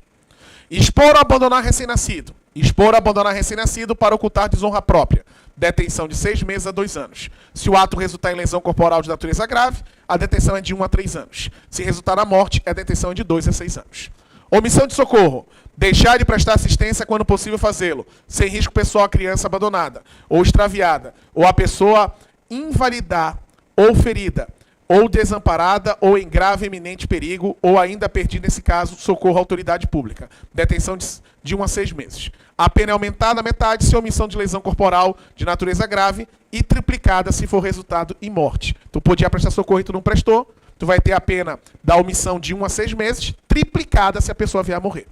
S1: Expor ou abandonar recém-nascido. Expor ou abandonar recém-nascido para ocultar desonra própria. Detenção de 6 meses a 2 anos. Se o ato resultar em lesão corporal de natureza grave, a detenção é de 1 a 3 anos. Se resultar na morte, a detenção é de 2 a 6 anos. Omissão de socorro. Deixar de prestar assistência quando possível fazê-lo, sem risco pessoal à criança abandonada, ou extraviada, ou a pessoa invalidar ou ferida, ou desamparada, ou em grave e iminente perigo, ou ainda perdida, nesse caso, socorro à autoridade pública. Detenção de 1 a 6 meses. A pena é aumentada à metade se omissão de lesão corporal de natureza grave e triplicada se for resultado em morte. Tu podia prestar socorro e tu não prestou, tu vai ter a pena da omissão de 1 a 6 meses, triplicada se a pessoa vier a morrer.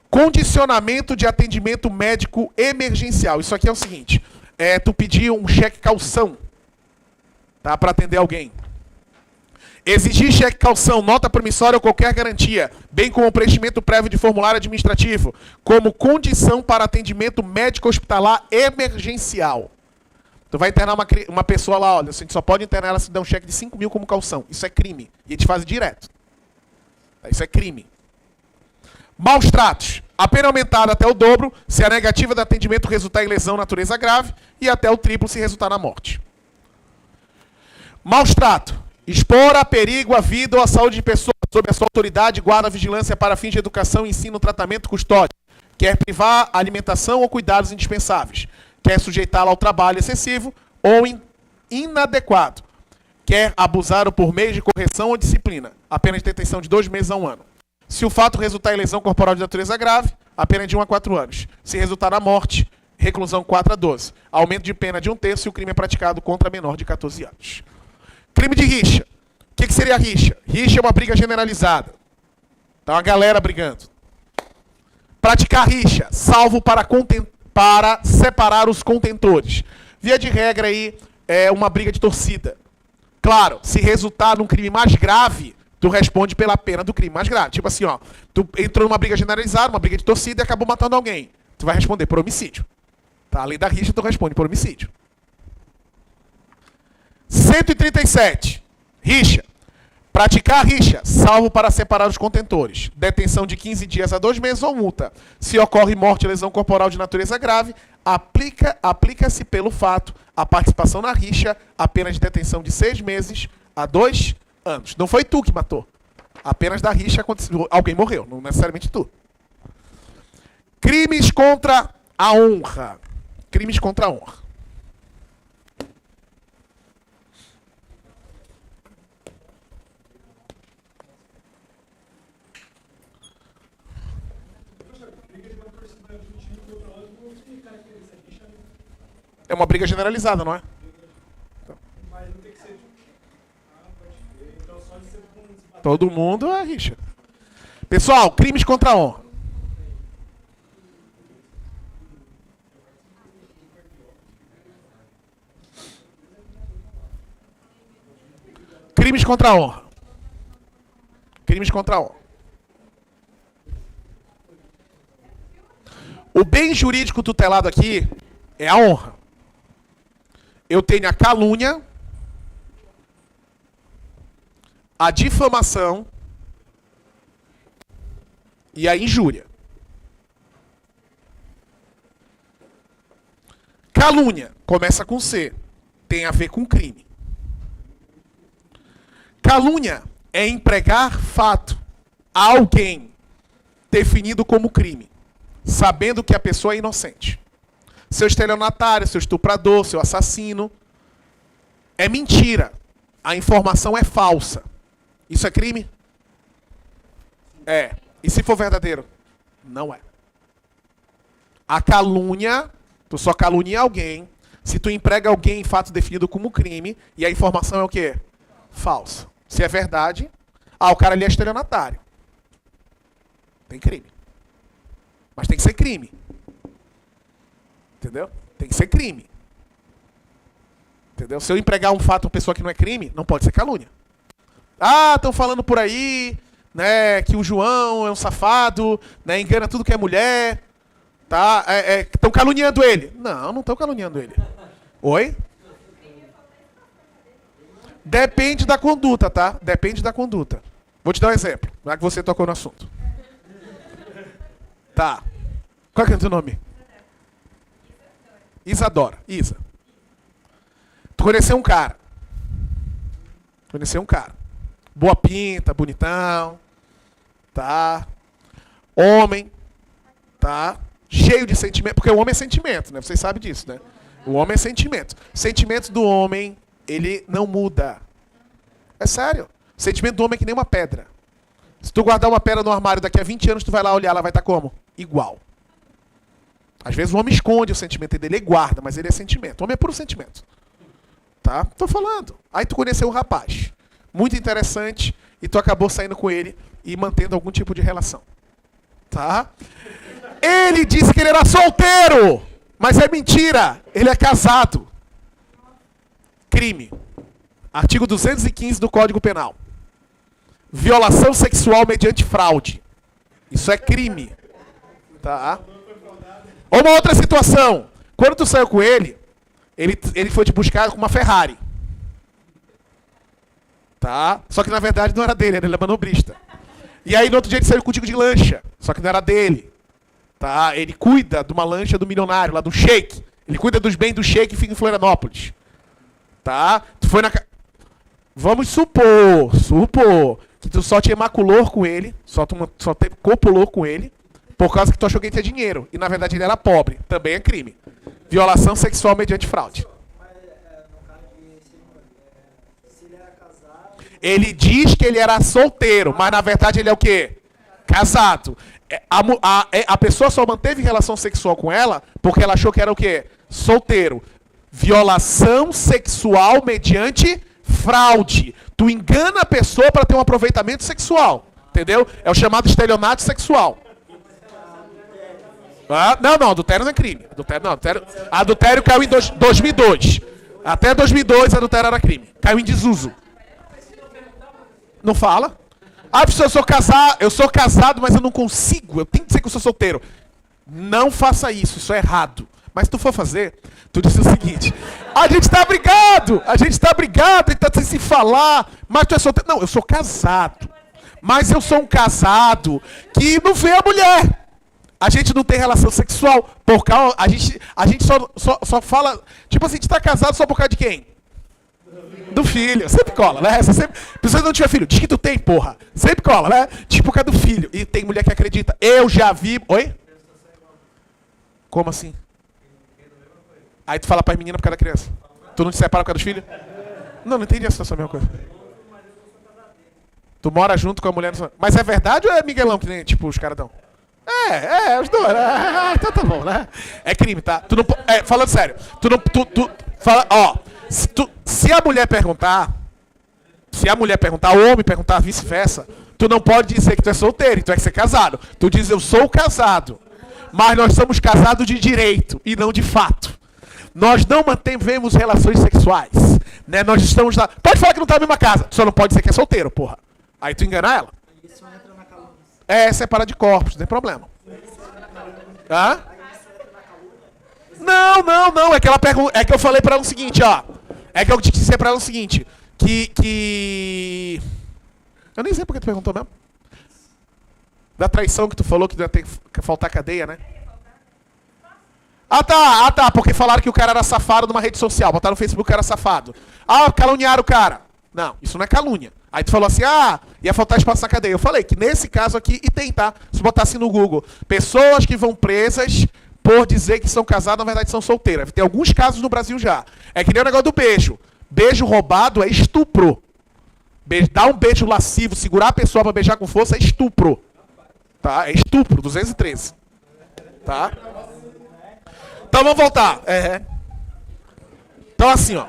S1: Condicionamento de atendimento médico emergencial. Isso aqui é o seguinte, tu pedir um cheque calção, tá, para atender alguém. Exigir cheque calção, nota promissória ou qualquer garantia, bem como o preenchimento prévio de formulário administrativo, como condição para atendimento médico hospitalar emergencial. Tu vai internar uma pessoa lá, olha, a gente só pode internar ela se der um cheque de 5 mil como calção. Isso é crime. E a gente faz direto. Isso é crime. Maus tratos. A pena aumentada até o dobro se a negativa de atendimento resultar em lesão natureza grave e até o triplo se resultar na morte. Maus tratos. Expor a perigo a vida ou a saúde de pessoas sob a sua autoridade, guarda, vigilância para fins de educação, ensino, tratamento, custódia. Quer privar alimentação ou cuidados indispensáveis. Quer sujeitá-la ao trabalho excessivo ou inadequado. Quer abusar por meio de correção ou disciplina. A pena de detenção de 2 meses a 1 ano. Se o fato resultar em lesão corporal de natureza grave, a pena é de 1 a 4 anos. Se resultar na morte, reclusão 4 a 12. Aumento de pena de 1/3 se o crime é praticado contra menor de 14 anos. Crime de rixa. O que seria rixa? Rixa é uma briga generalizada. Tá uma galera brigando. Praticar rixa, salvo para separar os contentores. Via de regra aí, é uma briga de torcida. Claro, se resultar num crime mais grave, tu responde pela pena do crime mais grave. Tipo assim, ó, tu entrou numa briga generalizada, uma briga de torcida e acabou matando alguém. Tu vai responder por homicídio. Tá? Além da rixa, tu responde por homicídio. 137. Rixa. Praticar rixa, salvo para separar os contentores. Detenção de 15 dias a 2 meses ou multa. Se ocorre morte ou lesão corporal de natureza grave, aplica-se pelo fato a participação na rixa, a pena de detenção de 6 meses a 2 anos. Não foi tu que matou. Apenas da rixa alguém morreu, não necessariamente tu. Crimes contra a honra. Crimes contra a honra. É uma briga generalizada, não é?
S2: Mas não tem que ser. Pode ver. Então só de ser com
S1: Todo mundo é rixa. Pessoal, crimes contra a honra. Crimes contra a honra. Crimes contra a honra. O bem jurídico tutelado aqui é a honra. Eu tenho a calúnia, a difamação e a injúria. Calúnia começa com C, tem a ver com crime. Calúnia é empregar fato a alguém definido como crime, sabendo que a pessoa é inocente. Seu estelionatário, seu estuprador, seu assassino. É mentira. A informação é falsa. Isso é crime? É. E se for verdadeiro? Não é. A calúnia, tu só calunia alguém se tu emprega alguém em fato definido como crime e a informação é o quê? Falsa. Se é verdade, o cara ali é estelionatário. Tem crime. Mas tem que ser crime. Entendeu? Tem que ser crime. Entendeu? Se eu empregar um fato a uma pessoa que não é crime, não pode ser calúnia. Estão falando por aí, né, que o João é um safado, né, engana tudo que é mulher, tá? Estão caluniando ele. Não estão caluniando ele. Oi? Depende da conduta, tá? Depende da conduta. Vou te dar um exemplo, já que você tocou no assunto. Tá. Qual que é o teu nome? Isadora. Isa. Tu conheceu um cara. Boa pinta, bonitão. Tá. Homem. Tá. Cheio de sentimento. Porque o homem é sentimento, né? Vocês sabem disso, né? O homem é sentimento. O sentimento do homem, ele não muda. É sério. O sentimento do homem é que nem uma pedra. Se tu guardar uma pedra no armário daqui a 20 anos, tu vai lá olhar, ela vai estar como? Igual. Às vezes o homem esconde o sentimento dele, ele guarda, mas ele é sentimento. O homem é puro sentimento. Tá? Tô falando. Aí tu conheceu um rapaz. Muito interessante. E tu acabou saindo com ele e mantendo algum tipo de relação. Tá? Ele disse que ele era solteiro. Mas é mentira. Ele é casado. Crime. Artigo 215 do Código Penal. Violação sexual mediante fraude. Isso é crime. Tá? Ou uma outra situação. Quando tu saiu com ele, ele foi te buscar com uma Ferrari. Tá? Só que na verdade não era dele, ele era manobrista. E aí no outro dia ele saiu contigo de lancha. Só que não era dele. Tá? Ele cuida de uma lancha do milionário, lá do Sheik. Ele cuida dos bens do Sheik e fica em Florianópolis. Tá? Tu foi na... Vamos supor que tu só te emaculou com ele, só te copulou com ele, por causa que tu achou que ele tinha dinheiro. E na verdade ele era pobre. Também é crime. Violação sexual mediante fraude.
S4: Mas no caso de se ele era casado.
S1: Ele diz que ele era solteiro, mas na verdade ele é o quê? Casado. A pessoa só manteve relação sexual com ela porque ela achou que era o quê? Solteiro. Violação sexual mediante fraude. Tu engana a pessoa para ter um aproveitamento sexual. Entendeu? É o chamado estelionato sexual. Não, adultério não é crime. Adultério caiu em 2002. Até 2002, adultério era crime. Caiu em desuso. Não fala? Professor, eu sou casado, mas eu não consigo. Eu tenho que dizer que eu sou solteiro. Não faça isso é errado. Mas se tu for fazer, tu diz o seguinte: a gente tá brigado, a gente tá sem se falar, mas tu é solteiro. Não, eu sou casado. Mas eu sou um casado que não vê a mulher. A gente não tem relação sexual. Por causa, a gente só fala. Tipo assim, a gente tá casado só por causa de quem? Do filho. Sempre cola, né? Precisa não tiver filho. Diz que tu tem, porra. Sempre cola, né? Diz por causa do filho. E tem mulher que acredita. Eu já vi. Oi? Como assim? Aí tu fala pra menina por causa da criança. Tu não te separa por causa dos filhos? Não entendi a situação, a mesma coisa. Tu mora junto com a mulher. Mas é verdade ou é Miguelão que nem, tipo, os caras dão? Os dois. Então tá bom, né? É crime, tá? Tu não, falando sério. Fala, ó. Se a mulher perguntar, o homem perguntar, vice-versa, tu não pode dizer que tu é solteiro, tu tem que ser casado. Tu diz, eu sou casado. Mas nós somos casados de direito e não de fato. Nós não mantemos relações sexuais. Né? Nós estamos lá. Pode falar que não tá na mesma casa. Tu só não pode dizer que é solteiro, porra. Aí tu engana ela.
S4: Isso entra na calúnia.
S1: Separar de corpos, não tem problema. Hã? Não. É que ela pergunta. É que eu falei pra ela o seguinte, ó. É que eu disse pra ela o seguinte. Que. Eu nem sei porque tu perguntou mesmo. Da traição que tu falou que ia ter que faltar cadeia, né? Tá. Porque falaram que o cara era safado numa rede social. Botaram no Facebook que era safado. Caluniaram o cara. Não, isso não é calúnia. Aí tu falou assim, ia faltar espaço na cadeia. Eu falei que nesse caso aqui, e tem, tá? Se botar assim no Google, pessoas que vão presas por dizer que são casadas, na verdade são solteiras. Tem alguns casos no Brasil já. É que nem o negócio do beijo. Beijo roubado é estupro. Dar um beijo lascivo, segurar a pessoa pra beijar com força é estupro. Tá? É estupro, 213. Tá? Então vamos voltar. Então assim, ó.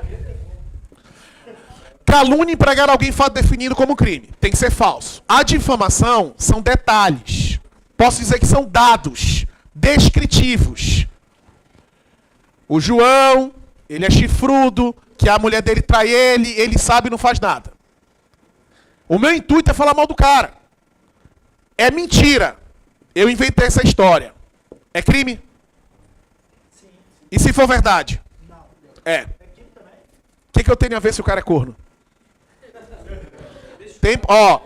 S1: Calúnia empregar alguém fato definido como crime. Tem que ser falso. A difamação são detalhes. Posso dizer que são dados descritivos. O João, ele é chifrudo, que a mulher dele trai ele sabe e não faz nada. O meu intuito é falar mal do cara. É mentira. Eu inventei essa história. É crime?
S4: Sim.
S1: E se for verdade?
S4: Não.
S1: É. O que eu tenho a ver se o cara é corno?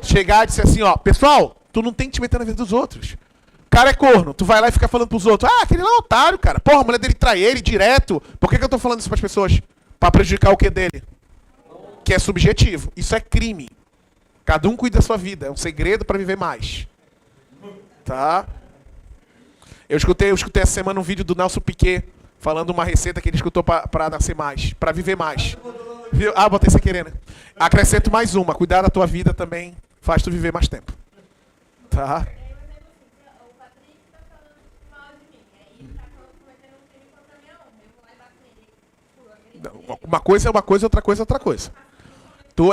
S1: Chegar e dizer assim, pessoal, tu não tem que te meter na vida dos outros. O cara é corno, tu vai lá e fica falando pros outros, aquele lá é otário, cara. Porra, a mulher dele trai ele direto. Por que eu tô falando isso pras pessoas? Pra prejudicar o que dele? Que é subjetivo. Isso é crime. Cada um cuida da sua vida. É um segredo pra viver mais. Tá? Eu escutei essa semana um vídeo do Nelson Piquet falando uma receita que ele escutou pra nascer mais, pra viver mais. Viu? Botei sem querer, né? Acrescento mais uma. Cuidar da tua vida também faz tu viver mais tempo. Tá?
S3: O Patrick tá falando mal de mim. Aí ele tá cometendo um crime contra a minha honra. Eu vou lá e bato nele.
S1: Uma coisa é uma coisa, outra coisa é outra coisa.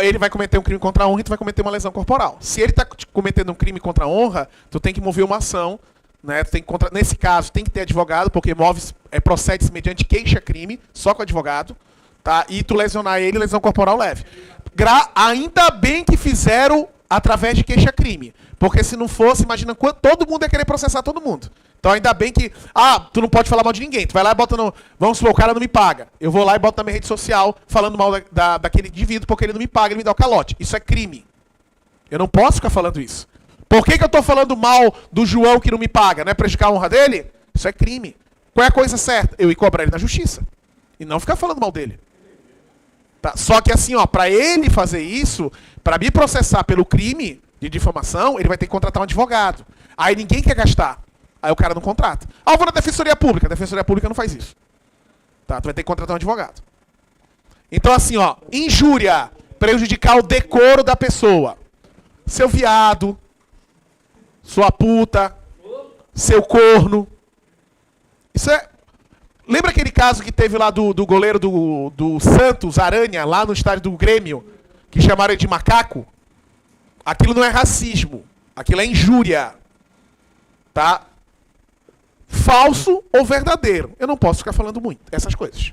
S1: Ele vai cometer um crime contra a honra e tu vai cometer uma lesão corporal. Se ele tá cometendo um crime contra a honra, tu tem que mover uma ação. Né? Nesse caso, tem que ter advogado, porque procede-se mediante queixa-crime, só com advogado. Tá? E tu lesionar ele, lesão corporal leve. Ainda bem que fizeram através de queixa-crime. Porque se não fosse, imagina quanto todo mundo ia querer processar todo mundo. Então ainda bem que, tu não pode falar mal de ninguém. Tu vai lá e bota no... Vamos supor, o cara não me paga. Eu vou lá e boto na minha rede social falando mal daquele indivíduo porque ele não me paga, ele me dá o calote. Isso é crime. Eu não posso ficar falando isso. Por que eu tô falando mal do João que não me paga? Não é prejudicar a honra dele? Isso é crime. Qual é a coisa certa? Eu ir cobrar ele na justiça. E não ficar falando mal dele. Tá? Só que assim, pra ele fazer isso, pra me processar pelo crime de difamação, ele vai ter que contratar um advogado. Aí ninguém quer gastar. Aí o cara não contrata. Eu vou na Defensoria Pública. A Defensoria Pública não faz isso. Tá? Tu vai ter que contratar um advogado. Então assim, injúria, prejudicar o decoro da pessoa. Seu viado, sua puta, seu corno. Isso é... Lembra aquele caso que teve lá do goleiro do Santos, Aranha, lá no estádio do Grêmio, que chamaram ele de macaco? Aquilo não é racismo. Aquilo é injúria. Tá? Falso ou verdadeiro. Eu não posso ficar falando muito essas coisas.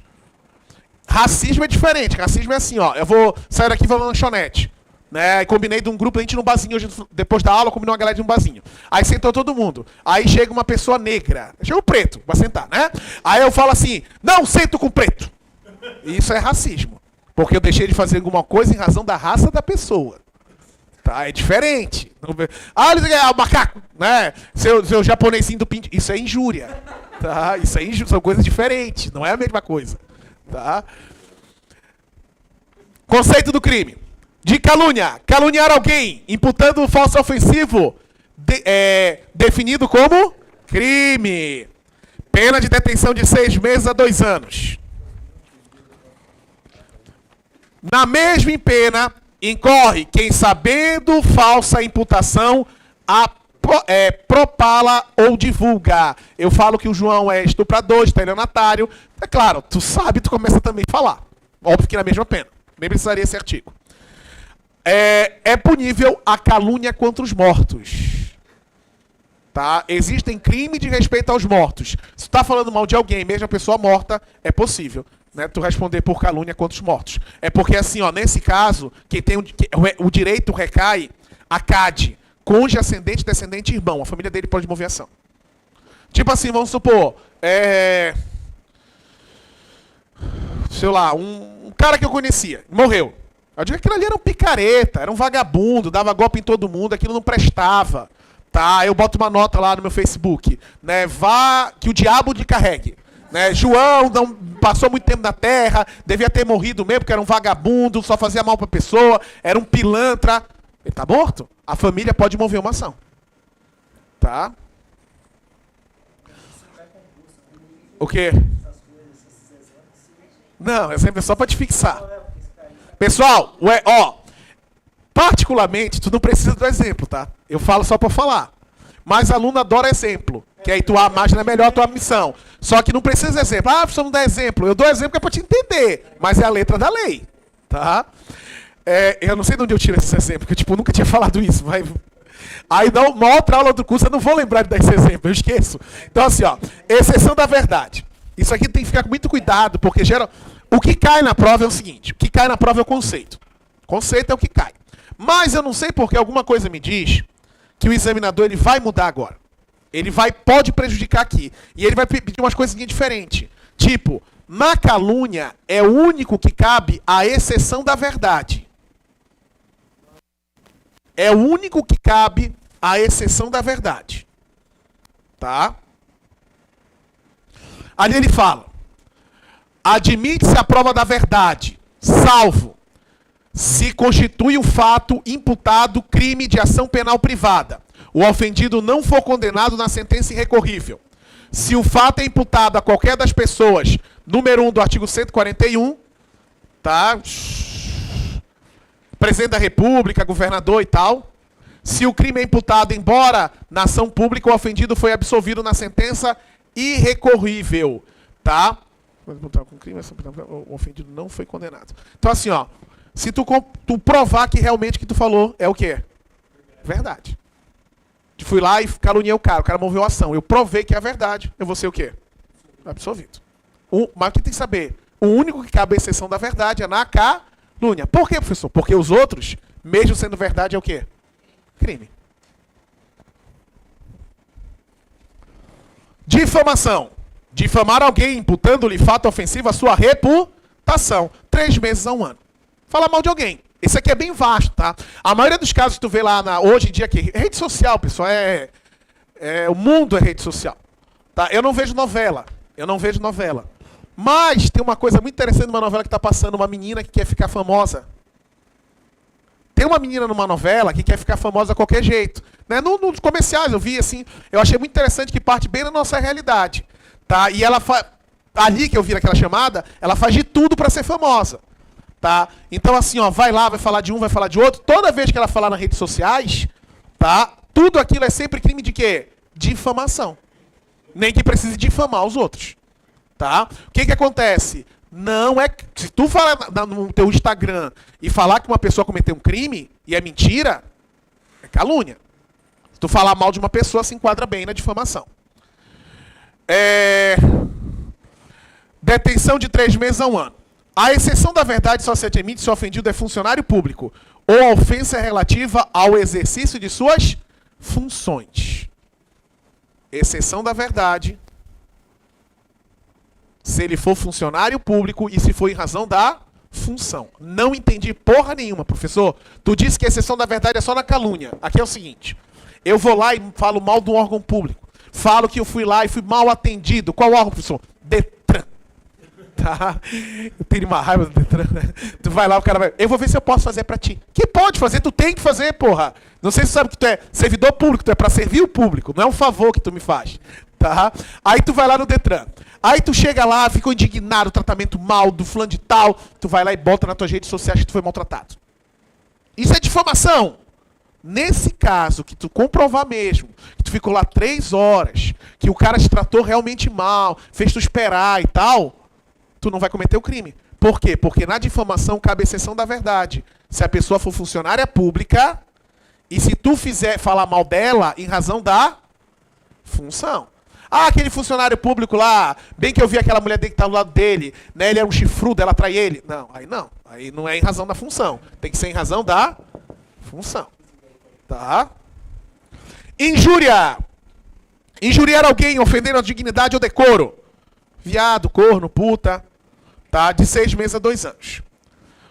S1: Racismo é diferente. Racismo é assim, ó. Eu vou sair daqui e vou na lanchonete. Né? Combinei de um grupo, a gente num barzinho hoje, depois da aula, combinou uma galera de um barzinho. Aí sentou todo mundo. Aí chega uma pessoa negra. Chega o preto, vai sentar, né? Aí eu falo assim, não sento com preto. Isso é racismo. Porque eu deixei de fazer alguma coisa em razão da raça da pessoa. Tá? É diferente. Ah, o macaco, né? Seu japonesinho do pinto. Isso é injúria. Tá? Isso é injúria, são coisas diferentes, não é a mesma coisa. Tá? Conceito do crime. De calúnia. Caluniar alguém, imputando falso ofensivo, definido como crime. Pena de detenção de 6 meses a 2 anos. Na mesma pena, incorre quem, sabendo falsa imputação, propala ou divulga. Eu falo que o João é estuprador, estelionatário. É claro, tu sabe, tu começa também a falar. Óbvio que na mesma pena. Nem precisaria esse artigo. É punível a calúnia contra os mortos. Tá? Existem crimes de respeito aos mortos. Se tu tá falando mal de alguém, mesmo a pessoa morta, é possível, né, tu responder por calúnia contra os mortos. É porque assim, ó, nesse caso, quem tem o direito recai a CAD, cônjuge, ascendente, descendente e irmão. A família dele pode mover ação. Tipo assim, vamos supor, sei lá, um cara que eu conhecia, morreu. Eu digo que aquilo ali era um picareta, era um vagabundo, dava golpe em todo mundo, aquilo não prestava. Tá? Eu boto uma nota lá no meu Facebook, né? Vá que o diabo te carregue. Né? João não passou muito tempo na terra, devia ter morrido mesmo, porque era um vagabundo, só fazia mal pra pessoa, era um pilantra. Ele tá morto? A família pode mover uma ação. Tá? O quê? Não, é sempre só pra te fixar. Pessoal, particularmente, tu não precisa do exemplo, tá? Eu falo só pra falar. Mas aluno adora exemplo. Que aí tua imagem é melhor a tua missão. Só que não precisa de exemplo. Ah, professor, não dá exemplo. Eu dou exemplo que é pra te entender. Mas é a letra da lei. Tá? Eu não sei de onde eu tiro esse exemplo, porque eu nunca tinha falado isso. Mas... Aí, na outra aula do curso, eu não vou lembrar de dar esse exemplo. Eu esqueço. Então, assim, ó. Exceção da verdade. Isso aqui tem que ficar com muito cuidado, porque geral... O que cai na prova é o seguinte. O que cai na prova é o conceito. Conceito é o que cai. Mas eu não sei porque alguma coisa me diz que o examinador ele vai mudar agora. Ele pode prejudicar aqui. E ele vai pedir umas coisinhas diferentes. Tipo, na calúnia é o único que cabe a exceção da verdade. É o único que cabe a exceção da verdade. Tá? Ali ele fala. Admite-se a prova da verdade, salvo se constitui o fato imputado crime de ação penal privada. O ofendido não for condenado na sentença irrecorrível. Se o fato é imputado a qualquer das pessoas, número 1 do artigo 141, tá? Presidente da República, governador e tal. Se o crime é imputado, embora na ação pública, o ofendido foi absolvido na sentença irrecorrível, tá? Com crime, o ofendido não foi condenado. Então assim, ó, se tu provar que realmente o que tu falou é o quê? Verdade. Fui lá e caluniei o cara moveu a ação. Eu provei que é a verdade. Eu vou ser o quê? Absolvido. Mas o que tem que saber? O único que cabe a exceção da verdade é na calúnia. Por quê, professor? Porque os outros, mesmo sendo verdade, é o quê? Crime. Difamação. Difamar alguém, imputando-lhe fato ofensivo à sua reputação. 3 meses a 1 ano. Falar mal de alguém. Esse aqui é bem vasto, tá? A maioria dos casos que tu vê lá hoje em dia aqui, rede social, pessoal, o mundo é rede social. Tá? Eu não vejo novela. Mas tem uma coisa muito interessante numa novela que tá passando, uma menina que quer ficar famosa. Tem uma menina numa novela que quer ficar famosa a qualquer jeito. Né? Nos comerciais eu vi assim, eu achei muito interessante que parte bem da nossa realidade. Tá? E ela ali que eu vi naquela chamada, ela faz de tudo para ser famosa. Tá? Então assim, ó, vai lá, vai falar de um, vai falar de outro. Toda vez que ela falar nas redes sociais, tá? Tudo aquilo é sempre crime de quê? difamação. Nem que precise difamar os outros. Tá? O que acontece? Não é... Se tu falar no teu Instagram e falar que uma pessoa cometeu um crime e é mentira, é calúnia. Se tu falar mal de uma pessoa, se enquadra bem na difamação. Detenção de 3 meses a 1 ano. A exceção da verdade só se admite se o ofendido é funcionário público ou a ofensa é relativa ao exercício de suas funções. Exceção da verdade se ele for funcionário público e se for em razão da função. Não entendi porra nenhuma, professor. Tu disse que a exceção da verdade é só na calúnia. Aqui é o seguinte. Eu vou lá e falo mal de um órgão público. Falo que eu fui lá e fui mal atendido. Qual órgão, professor? Detran. Tá? Eu tenho uma raiva do Detran, né? Tu vai lá, o cara vai... Eu vou ver se eu posso fazer pra ti. Que pode fazer, tu tem que fazer, porra. Não sei se tu sabe que tu é servidor público, tu é pra servir o público. Não é um favor que tu me faz. Tá? Aí tu vai lá no Detran. Aí tu chega lá, ficou indignado, tratamento mal do fulano de tal. Tu vai lá e bota nas tuas redes sociais que tu foi maltratado. Isso é difamação. Nesse caso, que tu comprovar mesmo, que tu ficou lá 3 horas, que o cara te tratou realmente mal, fez tu esperar e tal, tu não vai cometer o crime. Por quê? Porque na difamação cabe exceção da verdade. Se a pessoa for funcionária pública e se tu fizer falar mal dela em razão da função. Ah, aquele funcionário público lá, bem que eu vi aquela mulher dele que tá do lado dele, né? Ele é um chifrudo, ela trai ele. Não. Aí não é em razão da função. Tem que ser em razão da função. Tá? Injúria. Injuriar alguém, ofendendo a dignidade ou decoro. Viado, corno, puta. Tá? De 6 meses a 2 anos.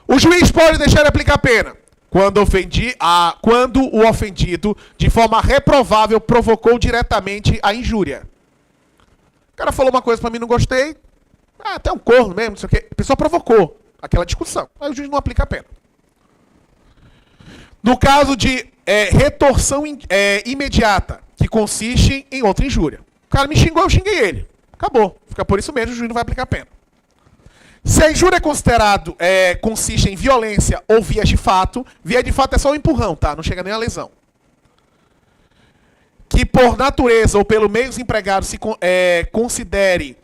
S1: O juiz pode deixar de aplicar a pena quando o ofendido, de forma reprovável, provocou diretamente a injúria. O cara falou uma coisa pra mim, não gostei. Ah, até um corno mesmo, não sei o quê. A pessoa provocou aquela discussão. Aí o juiz não aplica a pena. No caso de retorção imediata, que consiste em outra injúria. O cara me xingou, eu xinguei ele. Acabou. Fica por isso mesmo, o juiz não vai aplicar a pena. Se a injúria consiste em violência ou vias de fato é só um empurrão, tá? Não chega nem a lesão. Que por natureza ou pelo meios empregados se considere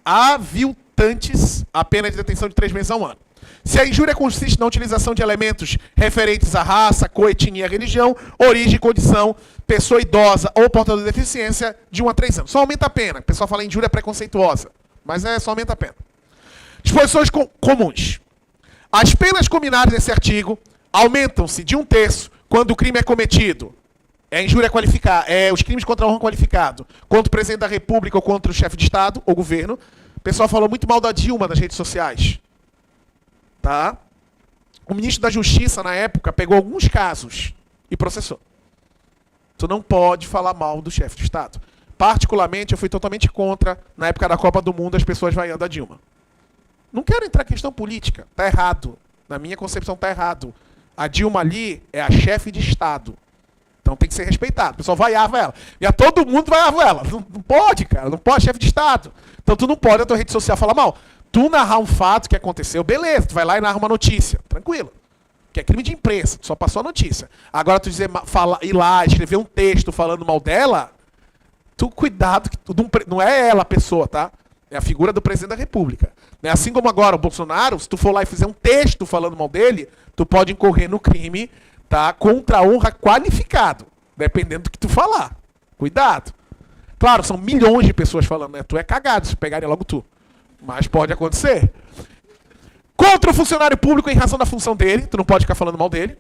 S1: aviltantes, a pena de detenção de 3 meses a 1 ano. Se a injúria consiste na utilização de elementos referentes à raça, cor, etnia, religião, origem, condição, pessoa idosa ou portador de deficiência, de 1 a 3 anos. Só aumenta a pena. O pessoal fala em injúria preconceituosa, mas só aumenta a pena. Disposições comuns. As penas combinadas nesse artigo aumentam-se de 1/3 quando o crime é cometido. É injúria qualificada. Os crimes contra a honra qualificado. Contra o presidente da República ou contra o chefe de Estado ou governo. O pessoal falou muito mal da Dilma nas redes sociais. Tá? O ministro da Justiça, na época, pegou alguns casos e processou. Tu não pode falar mal do chefe de Estado. Particularmente, eu fui totalmente contra, na época da Copa do Mundo, as pessoas vaiando a Dilma. Não quero entrar em questão política. Tá errado. Na minha concepção, tá errado. A Dilma ali é a chefe de Estado. Então tem que ser respeitado. O pessoal vaiava ela. E a todo mundo vaiava ela. Não pode, cara. Não pode, chefe de Estado. Então tu não pode na tua rede social falar mal. Tu narrar um fato que aconteceu, beleza. Tu vai lá e narra uma notícia. Tranquilo. Que é crime de imprensa. Tu só passou a notícia. Agora tu ir lá, escrever um texto falando mal dela, tu cuidado. Que não é ela a pessoa, tá? É a figura do presidente da República. Assim como agora o Bolsonaro, se tu for lá e fizer um texto falando mal dele, tu pode incorrer no crime, tá? Contra a honra qualificado, dependendo do que tu falar. Cuidado. Claro, são milhões de pessoas falando, né? Tu é cagado se pegarem logo tu. Mas pode acontecer. Contra o funcionário público em razão da função dele, tu não pode ficar falando mal dele.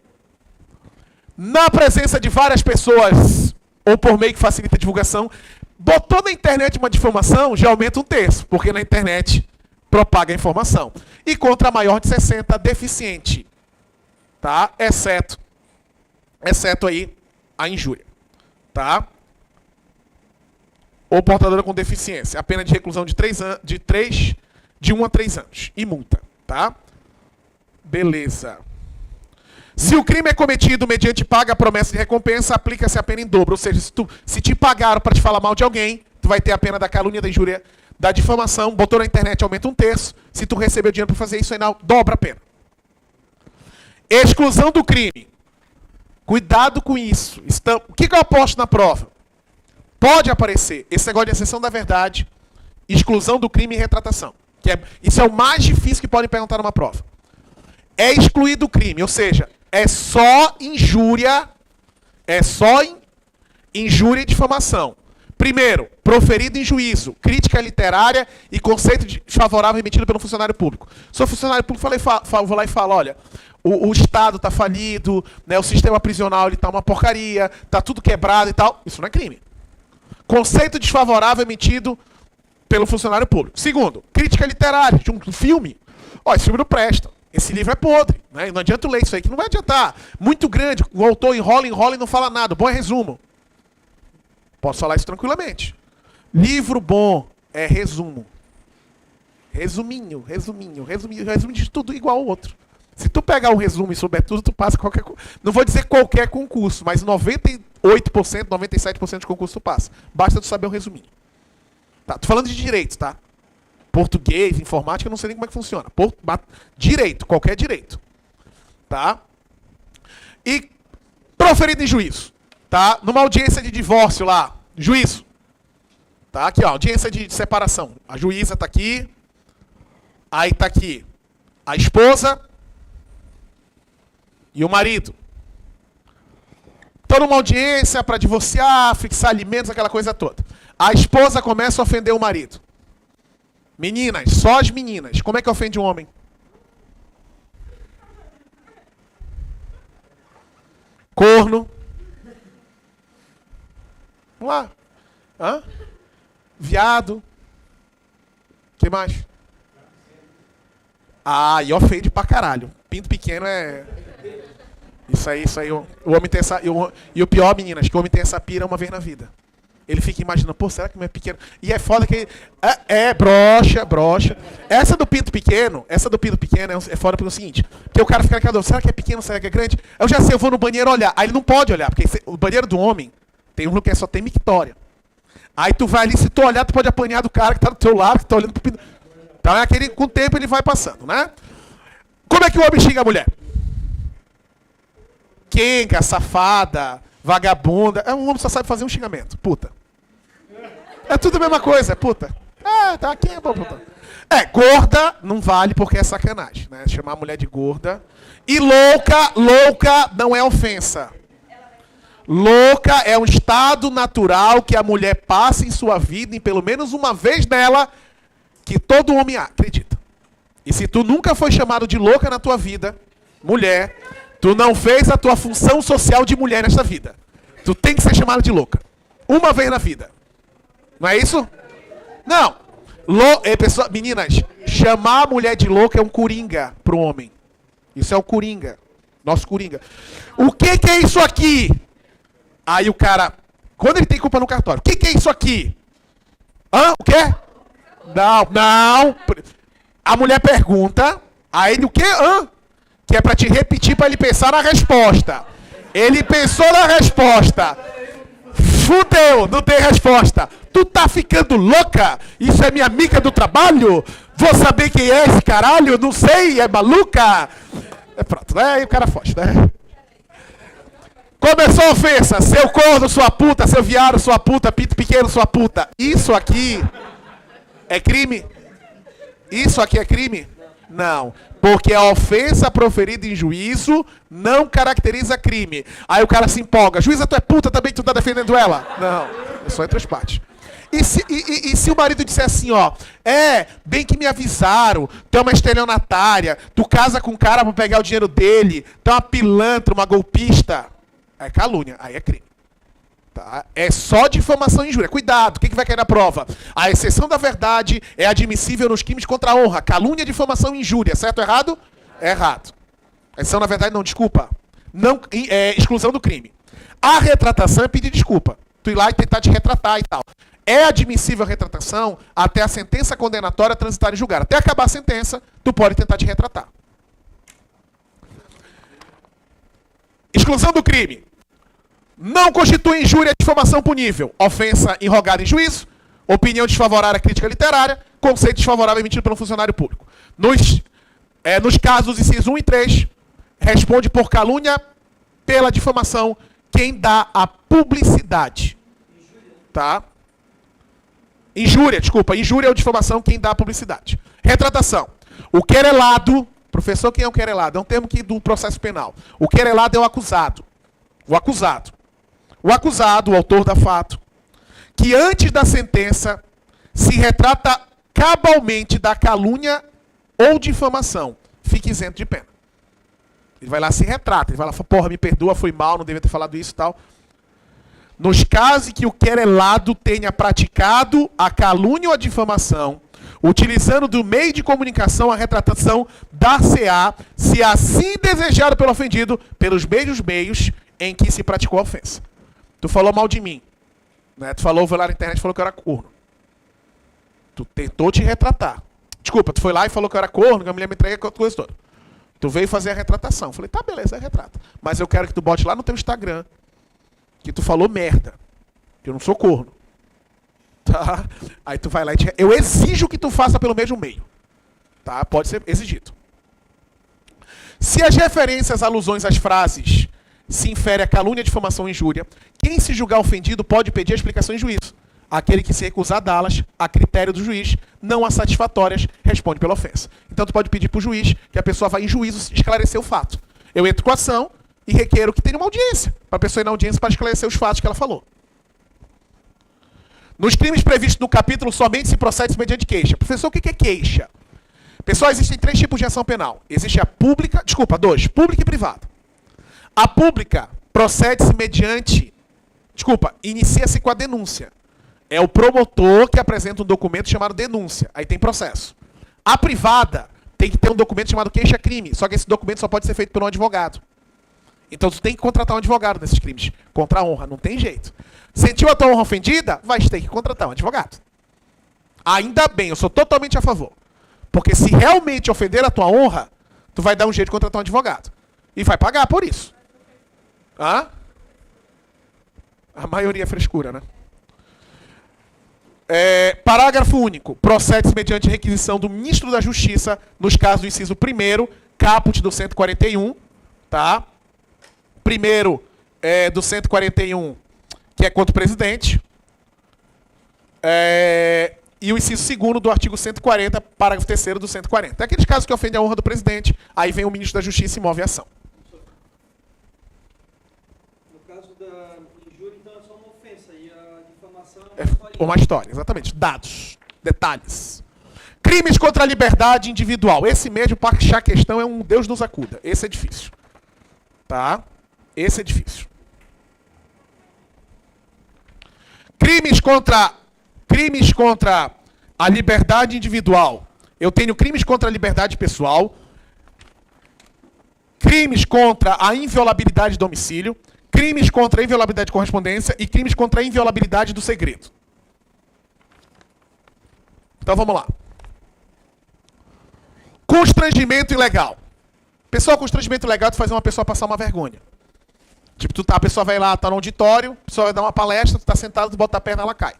S1: Na presença de várias pessoas, ou por meio que facilita a divulgação, botou na internet uma difamação, já aumenta 1/3, porque na internet propaga a informação. E contra maior de 60, deficiente. Tá? Exceto aí a injúria. Tá? Ou portadora com deficiência. A pena de reclusão de 1 a 3 anos. E multa. Tá? Beleza. Se o crime é cometido mediante paga a promessa de recompensa, aplica-se a pena em dobro. Ou seja, se te pagaram para te falar mal de alguém, tu vai ter a pena da calúnia, da injúria, da difamação, botou na internet, aumenta 1/3. Se tu recebeu dinheiro para fazer isso, aí não, dobra a pena. Exclusão do crime. Cuidado com isso. O que eu aposto na prova? Pode aparecer esse negócio de exceção da verdade, exclusão do crime e retratação. Isso é o mais difícil que podem perguntar numa prova. É excluído o crime, ou seja, é só injúria, injúria e difamação. Primeiro, proferido em juízo, crítica literária e conceito desfavorável emitido pelo funcionário público. Sou funcionário público, vou lá e falo, olha, o Estado está falido, né, o sistema prisional está uma porcaria, está tudo quebrado e tal. Isso não é crime. Conceito desfavorável emitido pelo funcionário público. Segundo, crítica literária de um filme. Ó, esse filme não presta. Esse livro é podre. Né? Não adianta eu ler isso aí, que não vai adiantar. Muito grande, o autor enrola e não fala nada. Bom é resumo. Posso falar isso tranquilamente. Livro bom é resumo. Resuminho de tudo igual ao outro. Se tu pegar um resumo e souber tudo, tu passa qualquer... Não vou dizer qualquer concurso, mas 98%, 97% de concurso tu passa. Basta tu saber um resuminho. Tá, tô falando de direito, tá? Português, informática, eu não sei nem como é que funciona. Direito, qualquer direito. Tá? E proferido em juízo. Tá? Numa audiência de divórcio lá, juízo. Tá? Aqui, ó, audiência de separação. A juíza tá aqui. Aí tá aqui a esposa e o marido. Estão numa audiência para divorciar, fixar alimentos, aquela coisa toda. A esposa começa a ofender o marido. Meninas, só as meninas. Como é que ofende um homem? Corno. Vamos lá. Hã? Viado. O que mais? Ah, e ofende pra caralho. Pinto pequeno é... Isso aí. O homem tem essa... E o pior, meninas, que o homem tem essa pira uma vez na vida. Ele fica imaginando, pô, será que não é pequeno? E é foda que... brocha. Essa do pinto pequeno é foda pelo seguinte. Porque o cara fica naquela dúvida, será que é pequeno, será que é grande? Eu já sei, eu vou no banheiro olhar. Aí ele não pode olhar, porque o banheiro do homem tem um lugar que só tem mictória. Aí tu vai ali, se tu olhar, tu pode apanhar do cara que tá do teu lado, que tá olhando pro pinto. Então é aquele, com o tempo ele vai passando, né? Como é que o homem xinga a mulher? Quenga, safada, vagabunda. Um homem só sabe fazer um xingamento. Puta. É tudo a mesma coisa, é puta. Tá aqui, é puta. Gorda não vale porque é sacanagem, né? Chamar a mulher de gorda. E louca não é ofensa. Louca é um estado natural que a mulher passa em sua vida, e pelo menos uma vez nela, que todo homem acredita. E se tu nunca foi chamado de louca na tua vida, mulher, tu não fez a tua função social de mulher nesta vida. Tu tem que ser chamado de louca. Uma vez na vida. Não é isso? Não. Meninas, chamar a mulher de louca é um coringa pro homem. Isso é o coringa. Nosso coringa. O que é isso aqui? Aí o cara, quando ele tem culpa no cartório, o que é isso aqui? O quê? Não. A mulher pergunta, aí ele o quê? Que é pra te repetir, pra ele pensar na resposta. Ele pensou na resposta. Fudeu, não tem resposta. Tu tá ficando louca? Isso é minha amiga do trabalho? Vou saber quem é esse caralho? Não sei, é maluca? Pronto, né? Aí o cara foge, né? Começou a ofensa. Seu corno, sua puta. Seu viado, sua puta. Pinto pequeno, sua puta. Isso aqui é crime? Isso aqui é crime? Não. Porque a ofensa proferida em juízo não caracteriza crime. Aí o cara se empolga. Juíza, tu é puta também, tu tá defendendo ela? Não. É só entre as partes. E se o marido disser assim, ó, bem que me avisaram, tu é uma estelionatária, tu casa com um cara pra pegar o dinheiro dele, tu é uma pilantra, uma golpista, é calúnia, aí é crime. Tá? É só difamação e injúria. Cuidado, o que vai cair na prova? A exceção da verdade é admissível nos crimes contra a honra. Calúnia, difamação e injúria. Certo ou errado? É errado. A exceção da verdade não, desculpa. Não, exclusão do crime. A retratação é pedir desculpa. Tu ir lá e tentar te retratar e tal. É admissível a retratação até a sentença condenatória transitar em julgado. Até acabar a sentença, tu pode tentar te retratar. Exclusão do crime. Não constitui injúria, difamação punível. Ofensa irrogada em juízo. Opinião desfavorável à crítica literária. Conceito desfavorável emitido pelo funcionário público. Nos casos incisos 1 e 3, responde por calúnia, pela difamação, quem dá a publicidade. Tá? Injúria, desculpa. Injúria ou difamação, quem dá a publicidade. Retratação. O querelado, professor, quem é o querelado? É um termo do processo penal. O querelado é o acusado. O acusado. O acusado, o autor da fato, que antes da sentença se retrata cabalmente da calúnia ou difamação, fica isento de pena. Ele vai lá, se retrata, ele vai lá, porra, me perdoa, foi mal, não devia ter falado isso e tal. Nos casos em que o querelado tenha praticado a calúnia ou a difamação, utilizando do meio de comunicação a retratação dar-se-á, se assim desejado pelo ofendido, pelos mesmos meios em que se praticou a ofensa. Tu falou mal de mim, né? Tu falou, foi lá na internet e falou que eu era corno. Tu tentou te retratar. Desculpa, tu foi lá e falou que eu era corno, que a mulher me entrega com a coisa toda. Tu veio fazer a retratação. Falei, tá, beleza, é retrata. Mas eu quero que tu bote lá no teu Instagram que tu falou merda. Que eu não sou corno. Tá? Aí tu vai lá e eu exijo que tu faça pelo mesmo meio. Tá? Pode ser exigido. Se as referências, alusões às frases se infere a calúnia, difamação ou injúria, quem se julgar ofendido pode pedir explicação em juízo. Aquele que se recusar a dá-las, a critério do juiz, não as satisfatórias, responde pela ofensa. Então tu pode pedir para o juiz que a pessoa vá em juízo esclarecer o fato. Eu entro com a ação e requeiro que tenha uma audiência, para a pessoa ir na audiência para esclarecer os fatos que ela falou. Nos crimes previstos no capítulo, somente se procede mediante queixa. Professor, o que é queixa? Pessoal, existem 3 tipos de ação penal. Existe a pública, pública e privada. A pública procede-se mediante, inicia-se com a denúncia. É o promotor que apresenta um documento chamado denúncia. Aí tem processo. A privada tem que ter um documento chamado queixa-crime. Só que esse documento só pode ser feito por um advogado. Então tu tem que contratar um advogado nesses crimes. Contra a honra, não tem jeito. Sentiu a tua honra ofendida? Vai ter que contratar um advogado. Ainda bem, eu sou totalmente a favor. Porque se realmente ofender a tua honra, tu vai dar um jeito de contratar um advogado. E vai pagar por isso. Hã? A maioria é frescura, né? Parágrafo único. Procede-se mediante requisição do ministro da Justiça, nos casos do inciso 1º, caput do 141, tá? Primeiro do 141, que é contra o presidente. E o inciso 2º do artigo 140, parágrafo 3º do 140. É aqueles casos que ofendem a honra do presidente, aí vem o ministro da Justiça e move a ação.
S4: No caso da injúria, então é só uma ofensa, e a difamação
S1: É uma história, exatamente. Dados, detalhes. Crimes contra a liberdade individual. Esse mesmo, para achar a questão, é um Deus nos acuda. Esse é difícil. Tá? Esse é difícil. Crimes contra a liberdade individual. Eu tenho crimes contra a liberdade pessoal, crimes contra a inviolabilidade do domicílio, crimes contra a inviolabilidade de correspondência e crimes contra a inviolabilidade do segredo. Então vamos lá. Constrangimento ilegal. Pessoal, constrangimento ilegal é tu fazer uma pessoa passar uma vergonha. Tipo, a pessoa vai lá, tá no auditório, a pessoa vai dar uma palestra, tu tá sentado, tu bota a perna, ela cai.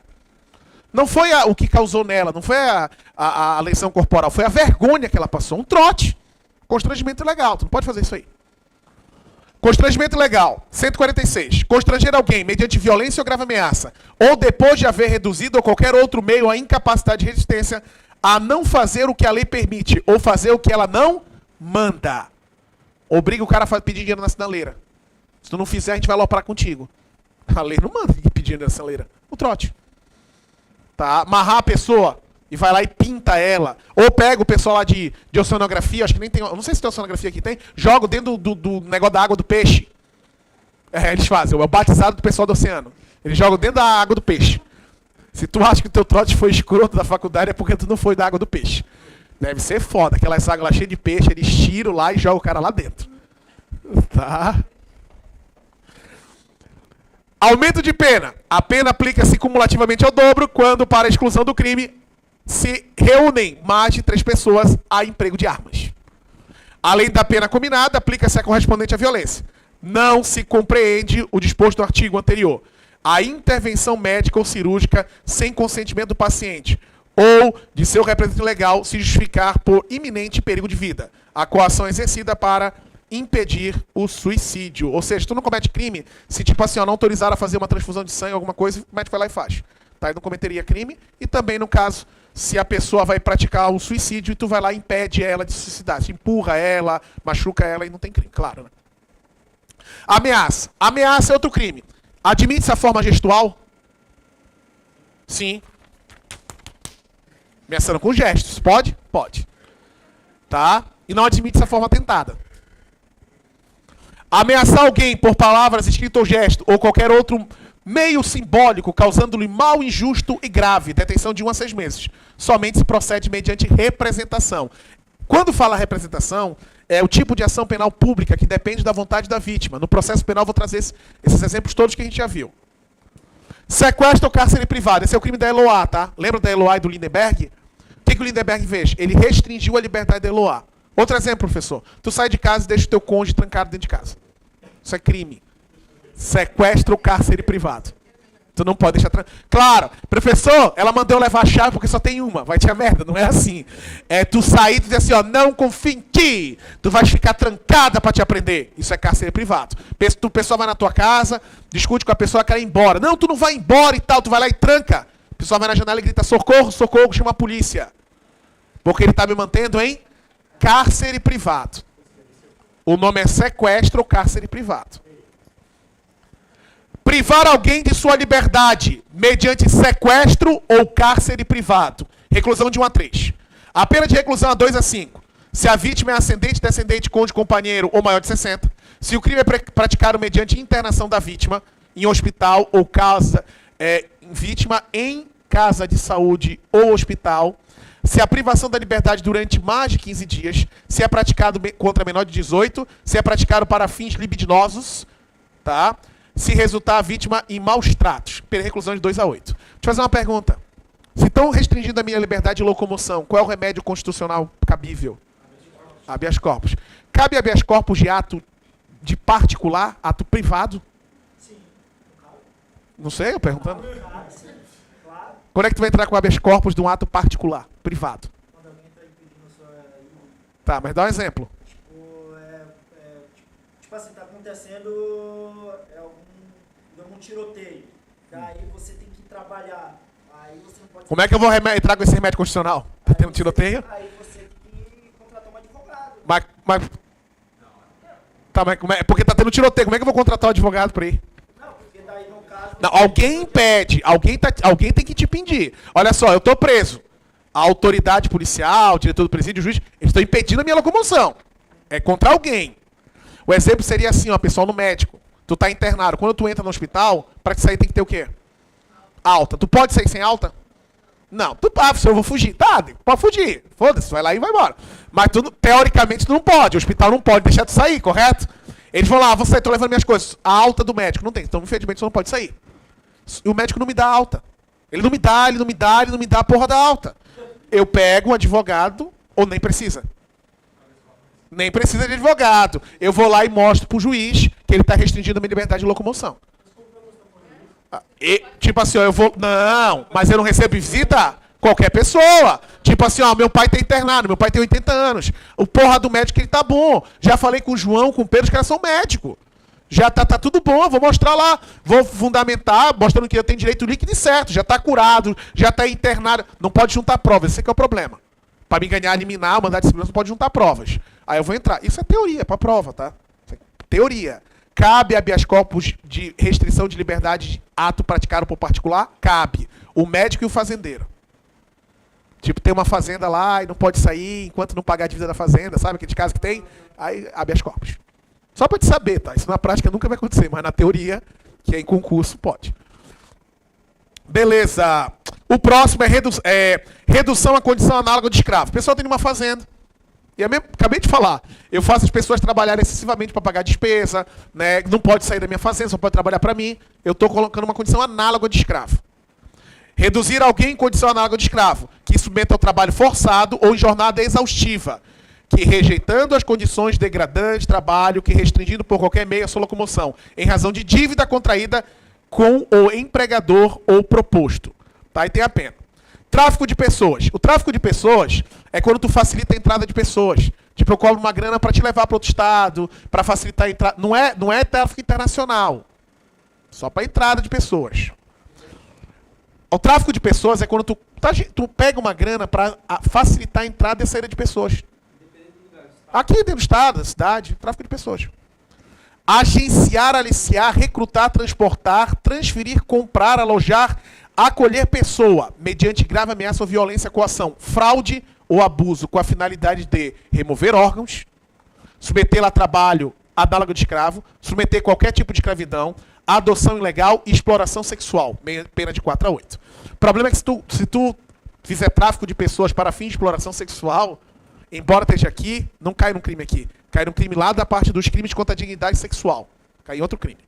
S1: Não foi o que causou nela, não foi a lesão corporal, foi a vergonha que ela passou. Um trote. Constrangimento ilegal, tu não pode fazer isso aí. Constrangimento ilegal, 146. Constranger alguém mediante violência ou grave ameaça, ou depois de haver reduzido ou qualquer outro meio a incapacidade de resistência, a não fazer o que a lei permite, ou fazer o que ela não manda. Obriga o cara a pedir dinheiro na sinaleira. Se tu não fizer, a gente vai aloprar contigo. A lei não manda pedir dinheiro na sinaleira. O trote. Tá? Amarrar a pessoa e vai lá e pinta ela. Ou pega o pessoal lá de oceanografia, acho que nem tem, não sei se tem oceanografia aqui, tem, joga dentro do negócio da água do peixe. Eles fazem, é o batizado do pessoal do oceano. Eles jogam dentro da água do peixe. Se tu acha que o teu trote foi escroto da faculdade, é porque tu não foi da água do peixe. Deve ser foda, aquelas águas lá cheias de peixe, eles tiram lá e jogam o cara lá dentro. Tá? Aumento de pena. A pena aplica-se cumulativamente ao dobro quando, para a exclusão do crime, se reúnem mais de 3 pessoas a emprego de armas. Além da pena combinada, aplica-se a correspondente à violência. Não se compreende o disposto do artigo anterior. A intervenção médica ou cirúrgica sem consentimento do paciente ou de seu representante legal se justificar por iminente perigo de vida. A coação é exercida para impedir o suicídio. Ou seja, tu não comete crime se, tipo assim, ó, não autorizaram a fazer uma transfusão de sangue, alguma coisa, o médico vai lá e faz. Tá? E não cometeria crime. E também, no caso, se a pessoa vai praticar um suicídio e tu vai lá e impede ela de se suicidar. Se empurra ela, machuca ela e não tem crime, claro, né? Ameaça. Ameaça é outro crime. Admite-se a forma gestual? Sim. Ameaçando com gestos. Pode? Pode. Tá? E não admite-se a forma tentada. Ameaçar alguém por palavras, escrito ou gesto, ou qualquer outro meio simbólico, causando-lhe mal injusto e grave, detenção de 1 a 6 meses. Somente se procede mediante representação. Quando fala representação, é o tipo de ação penal pública que depende da vontade da vítima. No processo penal, vou trazer esses exemplos todos que a gente já viu. Sequestro ou cárcere privado. Esse é o crime da Eloá, tá? Lembra da Eloá e do Lindenberg? O que o Lindenberg fez? Ele restringiu a liberdade da Eloá. Outro exemplo, professor. Tu sai de casa e deixa o teu cônjuge trancado dentro de casa. Isso é crime. Sequestro ou cárcere privado. Tu não pode deixar trancado. Claro, professor, ela mandou eu levar a chave porque só tem uma. Vai te a merda, não é assim. É tu sair e dizer assim, ó, não confia em ti. Tu vais ficar trancada pra te aprender. Isso é cárcere privado. O pessoal vai na tua casa, discute com a pessoa, quer ir embora. Não, tu não vai embora e tal, tu vai lá e tranca. O pessoal vai na janela e grita, socorro, socorro, chama a polícia. Porque ele tá me mantendo em cárcere privado. O nome é sequestro ou cárcere privado. Privar alguém de sua liberdade mediante sequestro ou cárcere privado. Reclusão de 1 a 3. A pena de reclusão é 2 a 5. Se a vítima é ascendente, descendente, cônjuge, companheiro ou maior de 60. Se o crime é praticado mediante internação da vítima em hospital ou casa, vítima em casa de saúde ou hospital. Se a privação da liberdade durante mais de 15 dias, se é praticado contra menor de 18, se é praticado para fins libidinosos, tá? Se resultar a vítima em maus tratos, pela reclusão de 2 a 8. Deixa eu fazer uma pergunta. Se estão restringindo a minha liberdade de locomoção, qual é o remédio constitucional cabível? Habeas corpus. Cabe habeas corpus de ato de particular, ato privado?
S4: Sim.
S1: Não sei, eu perguntando. Quando é que tu vai entrar com habeas corpus de um ato particular, privado?
S4: Quando alguém está impedindo a sua ida.
S1: Tá, mas dá um exemplo.
S4: Tipo assim, tá acontecendo algum tiroteio. Daí você tem que trabalhar. Aí você não pode...
S1: Como é que eu vou entrar com esse remédio constitucional? Tá tendo tiroteio?
S4: Aí você tem que contratar um advogado.
S1: Mas tá, mas porque tá tendo tiroteio. Como é que eu vou contratar um advogado pra ir?
S4: Não, porque daí no caso...
S1: Não, alguém impede. Alguém tem que te impedir. Olha só, eu tô preso. A autoridade policial, o diretor do presídio, o juiz, eles estão impedindo a minha locomoção. É contra alguém. O exemplo seria assim, ó, pessoal, no médico. Tu tá internado. Quando tu entra no hospital, pra te sair tem que ter o quê? Alta. Tu pode sair sem alta? Não. Eu vou fugir. Tá, pode fugir. Foda-se, vai lá e vai embora. Mas tu, teoricamente tu não pode. O hospital não pode deixar tu sair, correto? Eles vão lá, vou sair, tô levando minhas coisas. A alta do médico não tem. Então, infelizmente, você não pode sair. E o médico não me dá alta. Ele não me dá a porra da alta. Eu pego um advogado, ou nem precisa. Nem precisa de advogado. Eu vou lá e mostro pro juiz que ele está restringindo a minha liberdade de locomoção. Tipo assim, ó, eu vou... Não, mas eu não recebo visita qualquer pessoa. Tipo assim, ó, meu pai tá internado, meu pai tem 80 anos. O porra do médico, ele tá bom. Já falei com o João, com o Pedro, os caras são médicos. Já tá tudo bom, eu vou mostrar lá. Vou fundamentar, mostrando que eu tenho direito líquido e certo. Já tá curado, já tá internado. Não pode juntar provas, esse é que é o problema. Para me ganhar, eliminar, mandar de segurança, não pode juntar provas. Aí eu vou entrar. Isso é teoria, para prova, tá? Teoria. Cabe habeas corpus de restrição de liberdade de ato praticado por particular? Cabe. O médico e o fazendeiro. Tipo, tem uma fazenda lá e não pode sair enquanto não pagar a dívida da fazenda, sabe? Aqueles casos que tem? Aí, habeas corpus. Só para te saber, tá? Isso na prática nunca vai acontecer, mas na teoria, que é em concurso, pode. Beleza. O próximo é redução à condição análoga de escravo. O pessoal tem uma fazenda. E eu mesmo, acabei de falar, eu faço as pessoas trabalharem excessivamente para pagar despesa, né? Não pode sair da minha fazenda, só pode trabalhar para mim. Eu estou colocando uma condição análoga de escravo. Reduzir alguém em condição análoga de escravo, que submeta ao trabalho forçado ou em jornada exaustiva, que rejeitando as condições degradantes de trabalho, que restringindo por qualquer meio a sua locomoção, em razão de dívida contraída com o empregador ou proposto. Tá? E tem a pena. Tráfico de pessoas. O tráfico de pessoas é quando tu facilita a entrada de pessoas. Tipo, eu cobro uma grana para te levar para outro estado, para facilitar a entrada. Não é tráfico internacional. Só para entrada de pessoas. O tráfico de pessoas é quando tu pega uma grana para facilitar a entrada e a saída de pessoas. Aqui dentro do estado, da cidade, tráfico de pessoas. Agenciar, aliciar, recrutar, transportar, transferir, comprar, alojar, acolher pessoa, mediante grave ameaça ou violência, coação, fraude ou abuso, com a finalidade de remover órgãos, submetê-la a trabalho análogo de escravo, submeter qualquer tipo de escravidão, adoção ilegal e exploração sexual, pena de 4 a 8. O problema é que se tu fizer tráfico de pessoas para fins de exploração sexual, embora esteja aqui, não cai num crime aqui. Cai num crime lá da parte dos crimes contra a dignidade sexual. Cai em outro crime.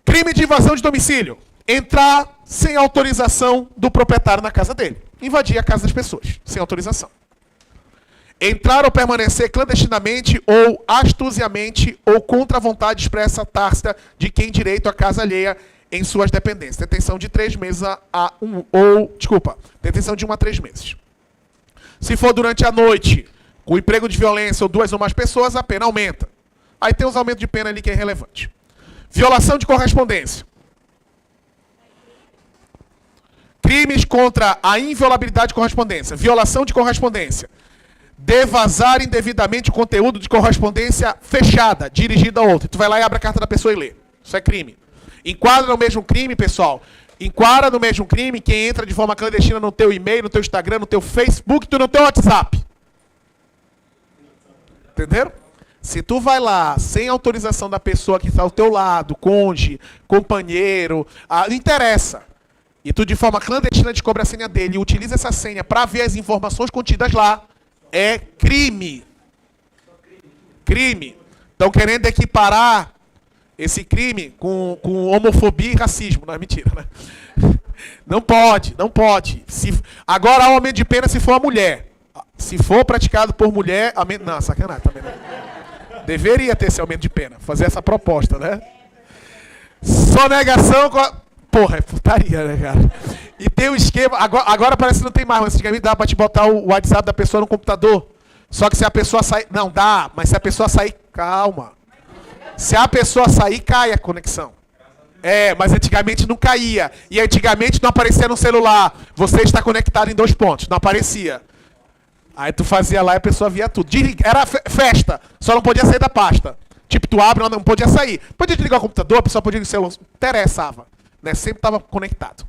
S1: Crime de invasão de domicílio. Entrar sem autorização do proprietário na casa dele. Invadir a casa das pessoas, sem autorização. Entrar ou permanecer clandestinamente ou astuciosamente ou contra a vontade expressa tácita de quem direito à casa alheia em suas dependências. Detenção de 3 meses detenção de 1 a 3 meses. Se for durante a noite, com emprego de violência ou 2 ou mais pessoas, a pena aumenta. Aí tem os aumentos de pena ali que é relevante. Violação de correspondência. Crimes contra a inviolabilidade de correspondência. Violação de correspondência. Devasar indevidamente o conteúdo de correspondência fechada, dirigida a outra. Tu vai lá e abre a carta da pessoa e lê. Isso é crime. Enquadra no mesmo crime, pessoal. Enquadra no mesmo crime quem entra de forma clandestina no teu e-mail, no teu Instagram, no teu Facebook, no teu WhatsApp. Entenderam? Se tu vai lá sem autorização da pessoa que está ao teu lado, cônjuge, companheiro, não interessa. E tu de forma clandestina descobre a senha dele e utiliza essa senha para ver as informações contidas lá, é crime. Crime. Estão querendo equiparar esse crime com homofobia e racismo. Não é mentira, né? Não pode, não pode. Agora há um aumento de pena se for a mulher. Se for praticado por mulher, não, sacanagem também não. Deveria ter esse aumento de pena. Fazer essa proposta, né? Sonegação com a... Porra, é putaria, né, cara? E tem um esquema... Agora parece que não tem mais, mas antigamente dá pra te botar o WhatsApp da pessoa no computador. Só que se a pessoa sair... Não, dá, mas se a pessoa sair... Calma. Se a pessoa sair, cai a conexão. Mas antigamente não caía. E antigamente não aparecia no celular. Você está conectado em 2 pontos. Não aparecia. Aí tu fazia lá e a pessoa via tudo. Era festa, só não podia sair da pasta. Tipo, tu abre, não podia sair. Podia desligar o computador, a pessoa podia ligar o celular. Interessava. Né? Sempre estava conectado.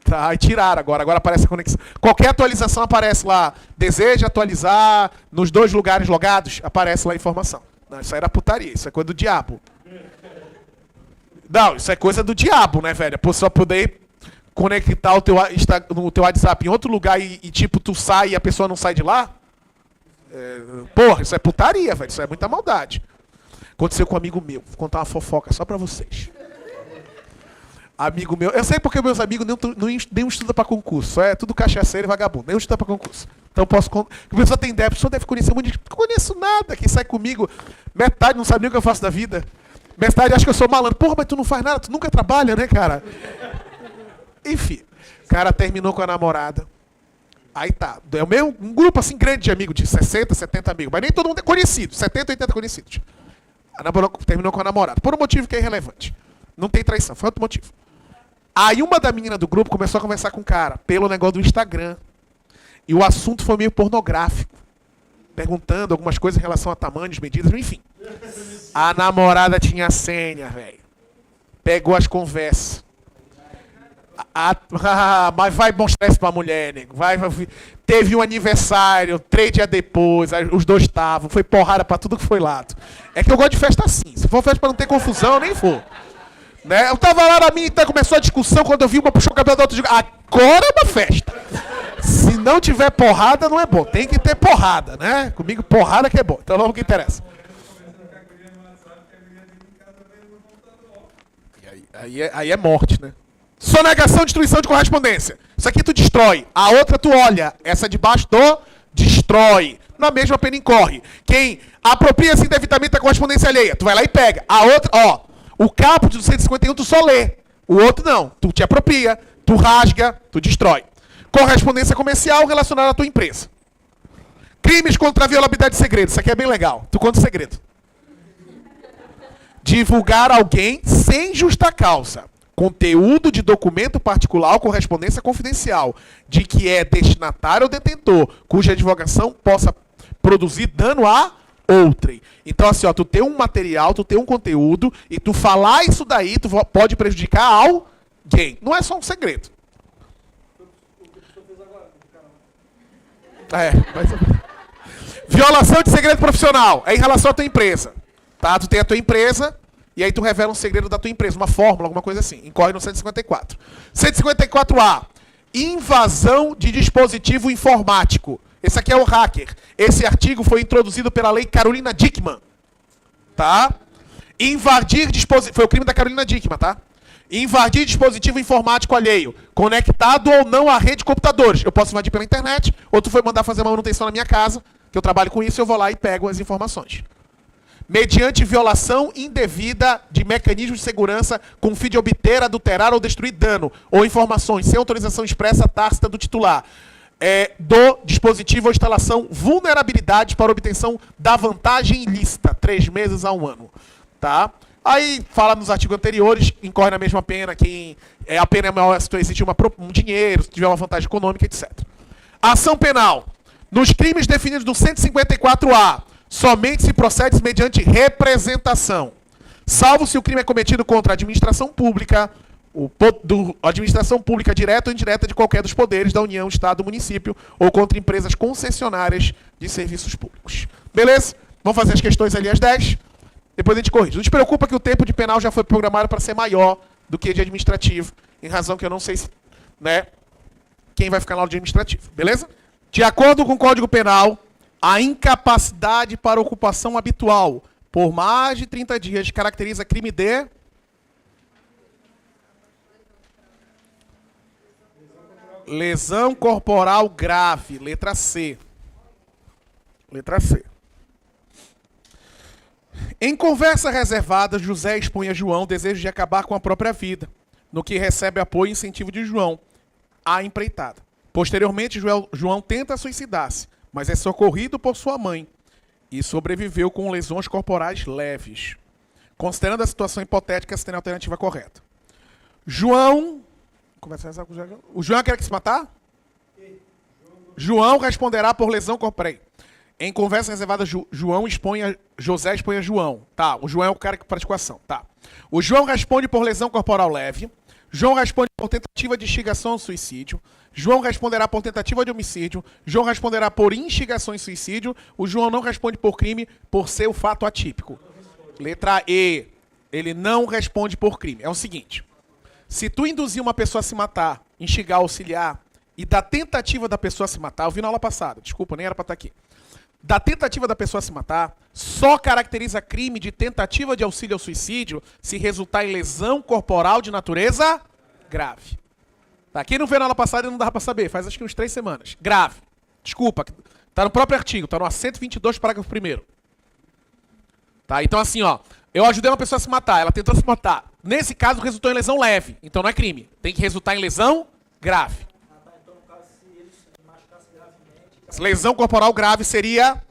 S1: Tá, aí tiraram agora. Agora aparece a conexão. Qualquer atualização aparece lá. Deseja atualizar nos 2 lugares logados, aparece lá a informação. Não, isso aí era putaria, isso é coisa do diabo. Não, isso é coisa do diabo, né, velho? A pessoa poder conectar no teu WhatsApp em outro lugar e tipo, tu sai e a pessoa não sai de lá? Porra, isso é putaria, velho. Isso é muita maldade. Aconteceu com um amigo meu. Vou contar uma fofoca só pra vocês. Amigo meu... Eu sei porque meus amigos nenhum estuda pra concurso. É tudo cachaceiro e vagabundo. Nenhum estuda pra concurso. Então posso... A pessoa tem ideia. A pessoa deve conhecer muito. Não conheço nada. Quem sai comigo, metade não sabe nem o que eu faço da vida. Metade acha que eu sou malandro. Porra, mas tu não faz nada. Tu nunca trabalha, né, cara? Enfim. O cara terminou com a namorada. Aí tá. É um grupo assim grande de amigos. De 60, 70 amigos. Mas nem todo mundo é conhecido. 70, 80 conhecidos. Terminou com a namorada. Por um motivo que é irrelevante. Não tem traição. Foi outro motivo. Aí uma da menina do grupo começou a conversar com o cara pelo negócio do Instagram. E o assunto foi meio pornográfico. Perguntando algumas coisas em relação a tamanhos, medidas, enfim. A namorada tinha a senha, velho. Pegou as conversas. Mas vai mostrar isso pra mulher, nego. Teve um aniversário, 3 dias depois, os 2 estavam. Foi porrada pra tudo que foi lado. É que eu gosto de festa assim. Se for festa pra não ter confusão, eu nem vou. Né? Eu tava lá na minha, então começou a discussão, quando eu vi uma puxou o cabelo da outra, eu digo, agora é uma festa. Se não tiver porrada, não é bom. Tem que ter porrada, né? Comigo, porrada que é bom. Então vamos ao que interessa. Aí é morte, né? Sonegação, destruição de correspondência. Isso aqui tu destrói. A outra tu olha. Essa de baixo tu destrói. Na mesma pena incorre. Quem apropria-se indevidamente da correspondência alheia, tu vai lá e pega. A outra, ó. O caput do 151 tu só lê. O outro não. Tu te apropria, tu rasga, tu destrói. Correspondência comercial relacionada à tua empresa. Crimes contra a violabilidade de segredo. Isso aqui é bem legal. Tu conta o segredo. Divulgar alguém sem justa causa. Conteúdo de documento particular ou correspondência confidencial, de que é destinatário ou detentor, cuja divulgação possa produzir dano a outrem. Então, assim, ó, tu tem um material, tu tem um conteúdo, e tu falar isso daí, tu pode prejudicar alguém. Não é só um segredo. Violação de segredo profissional. É em relação à tua empresa. Tá? Tu tem a tua empresa, e aí tu revela um segredo da tua empresa, uma fórmula, alguma coisa assim. Incorre no 154. 154A. Invasão de dispositivo informático. Esse aqui é o hacker. Esse artigo foi introduzido pela lei Carolina Dickmann. Tá? Invadir dispositivo... Foi o crime da Carolina Dickmann, tá? Invadir dispositivo informático alheio, conectado ou não à rede de computadores. Eu posso invadir pela internet, ou tu foi mandar fazer uma manutenção na minha casa, que eu trabalho com isso, eu vou lá e pego as informações. Mediante violação indevida de mecanismos de segurança com o fim de obter, adulterar ou destruir dano ou informações sem autorização expressa tácita do titular do dispositivo ou instalação, vulnerabilidade para obtenção da vantagem ilícita, 3 meses a 1 ano. Tá? Aí fala nos artigos anteriores, incorre na mesma pena, quem a pena é maior se existe um dinheiro, se tiver uma vantagem econômica, etc. Ação penal. Nos crimes definidos no 154A, somente se procede mediante representação, salvo se o crime é cometido contra a administração pública, administração pública direta ou indireta de qualquer dos poderes da União, Estado, Município, ou contra empresas concessionárias de serviços públicos. Beleza? Vamos fazer as questões ali às 10. Depois a gente corrige. Não te preocupa que o tempo de penal já foi programado para ser maior do que de administrativo, em razão que eu não sei se, né, quem vai ficar na aula de administrativo. Beleza? De acordo com o Código Penal, a incapacidade para ocupação habitual por mais de 30 dias caracteriza crime de... lesão corporal grave. Letra C. Letra C. Em conversa reservada, José expõe a João o desejo de acabar com a própria vida, no que recebe apoio e incentivo de João à empreitada. Posteriormente, João tenta suicidar-se, mas é socorrido por sua mãe e sobreviveu com lesões corporais leves. Considerando a situação hipotética, se tem a alternativa correta. O João quer que se matar? João responderá por lesão corporal. Em conversa reservada, José expõe a João. Tá, o João é o cara que praticou a ação. Tá. O João responde por lesão corporal leve. João responde por tentativa de instigação ao suicídio. João responderá por tentativa de homicídio. João responderá por instigação em suicídio. O João não responde por crime por ser o fato atípico. Letra E. Ele não responde por crime. É o seguinte. Se tu induzir uma pessoa a se matar, instigar, auxiliar, e da tentativa da pessoa a se matar, eu vi na aula passada, desculpa, nem era pra estar aqui. Da tentativa da pessoa a se matar, só caracteriza crime de tentativa de auxílio ao suicídio se resultar em lesão corporal de natureza grave. Tá? Quem não vê na aula passada não dava pra saber, faz acho que uns 3 semanas. Grave. Desculpa, tá no próprio artigo, tá no 122, parágrafo 1º. Tá? Então assim, ó, eu ajudei uma pessoa a se matar, ela tentou se matar. Nesse caso, resultou em lesão leve, então não é crime. Tem que resultar em lesão grave.
S4: Então, no caso, se ele se machucasse gravemente...
S1: Lesão corporal grave seria...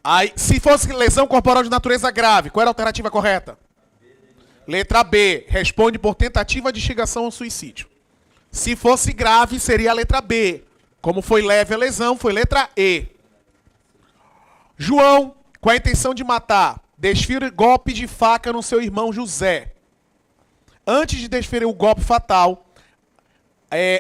S1: Aí, se fosse lesão corporal de natureza grave, qual era a alternativa correta? Letra B. Responde por tentativa de instigação ao suicídio. Se fosse grave, seria a letra B. Como foi leve a lesão, foi letra E. João, com a intenção de matar, desfere golpe de faca no seu irmão José. Antes de desferir o golpe fatal,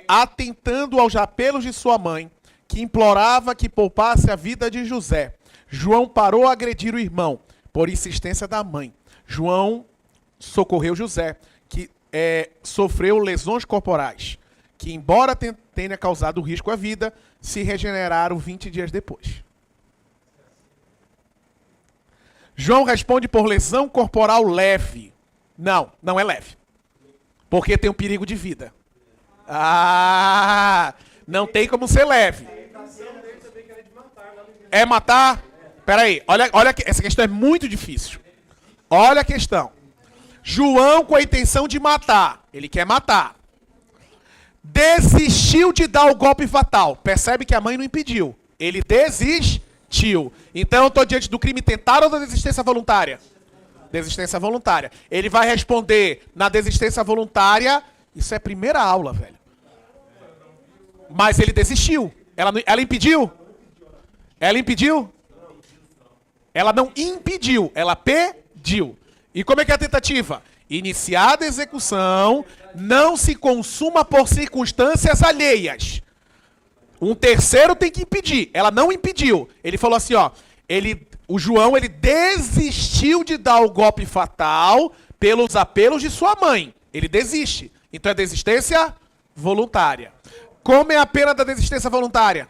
S1: atentando aos apelos de sua mãe, que implorava que poupasse a vida de José, João parou a agredir o irmão, por insistência da mãe. João socorreu José, que sofreu lesões corporais, que embora tenha causado risco à vida, se regeneraram 20 dias depois. João responde por lesão corporal leve. Não, não é leve. Porque tem um perigo de vida. Ah, não tem como ser leve. É matar? Peraí, olha, essa questão é muito difícil. Olha a questão. João com a intenção de matar. Ele quer matar. Desistiu de dar o golpe fatal. Percebe que a mãe não impediu. Ele desistiu. Então eu estou diante do crime tentado ou da desistência voluntária? Desistência voluntária. Ele vai responder na desistência voluntária. Isso é primeira aula, velho. Mas ele desistiu. Ela impediu? Ela impediu? Ela não impediu, ela pediu. E como é que é a tentativa? Iniciada a execução, não se consuma por circunstâncias alheias. Um terceiro tem que impedir. Ela não impediu. Ele falou assim, ó, o João, ele desistiu de dar o golpe fatal pelos apelos de sua mãe. Ele desiste. Então é desistência voluntária. Como é a pena da desistência voluntária?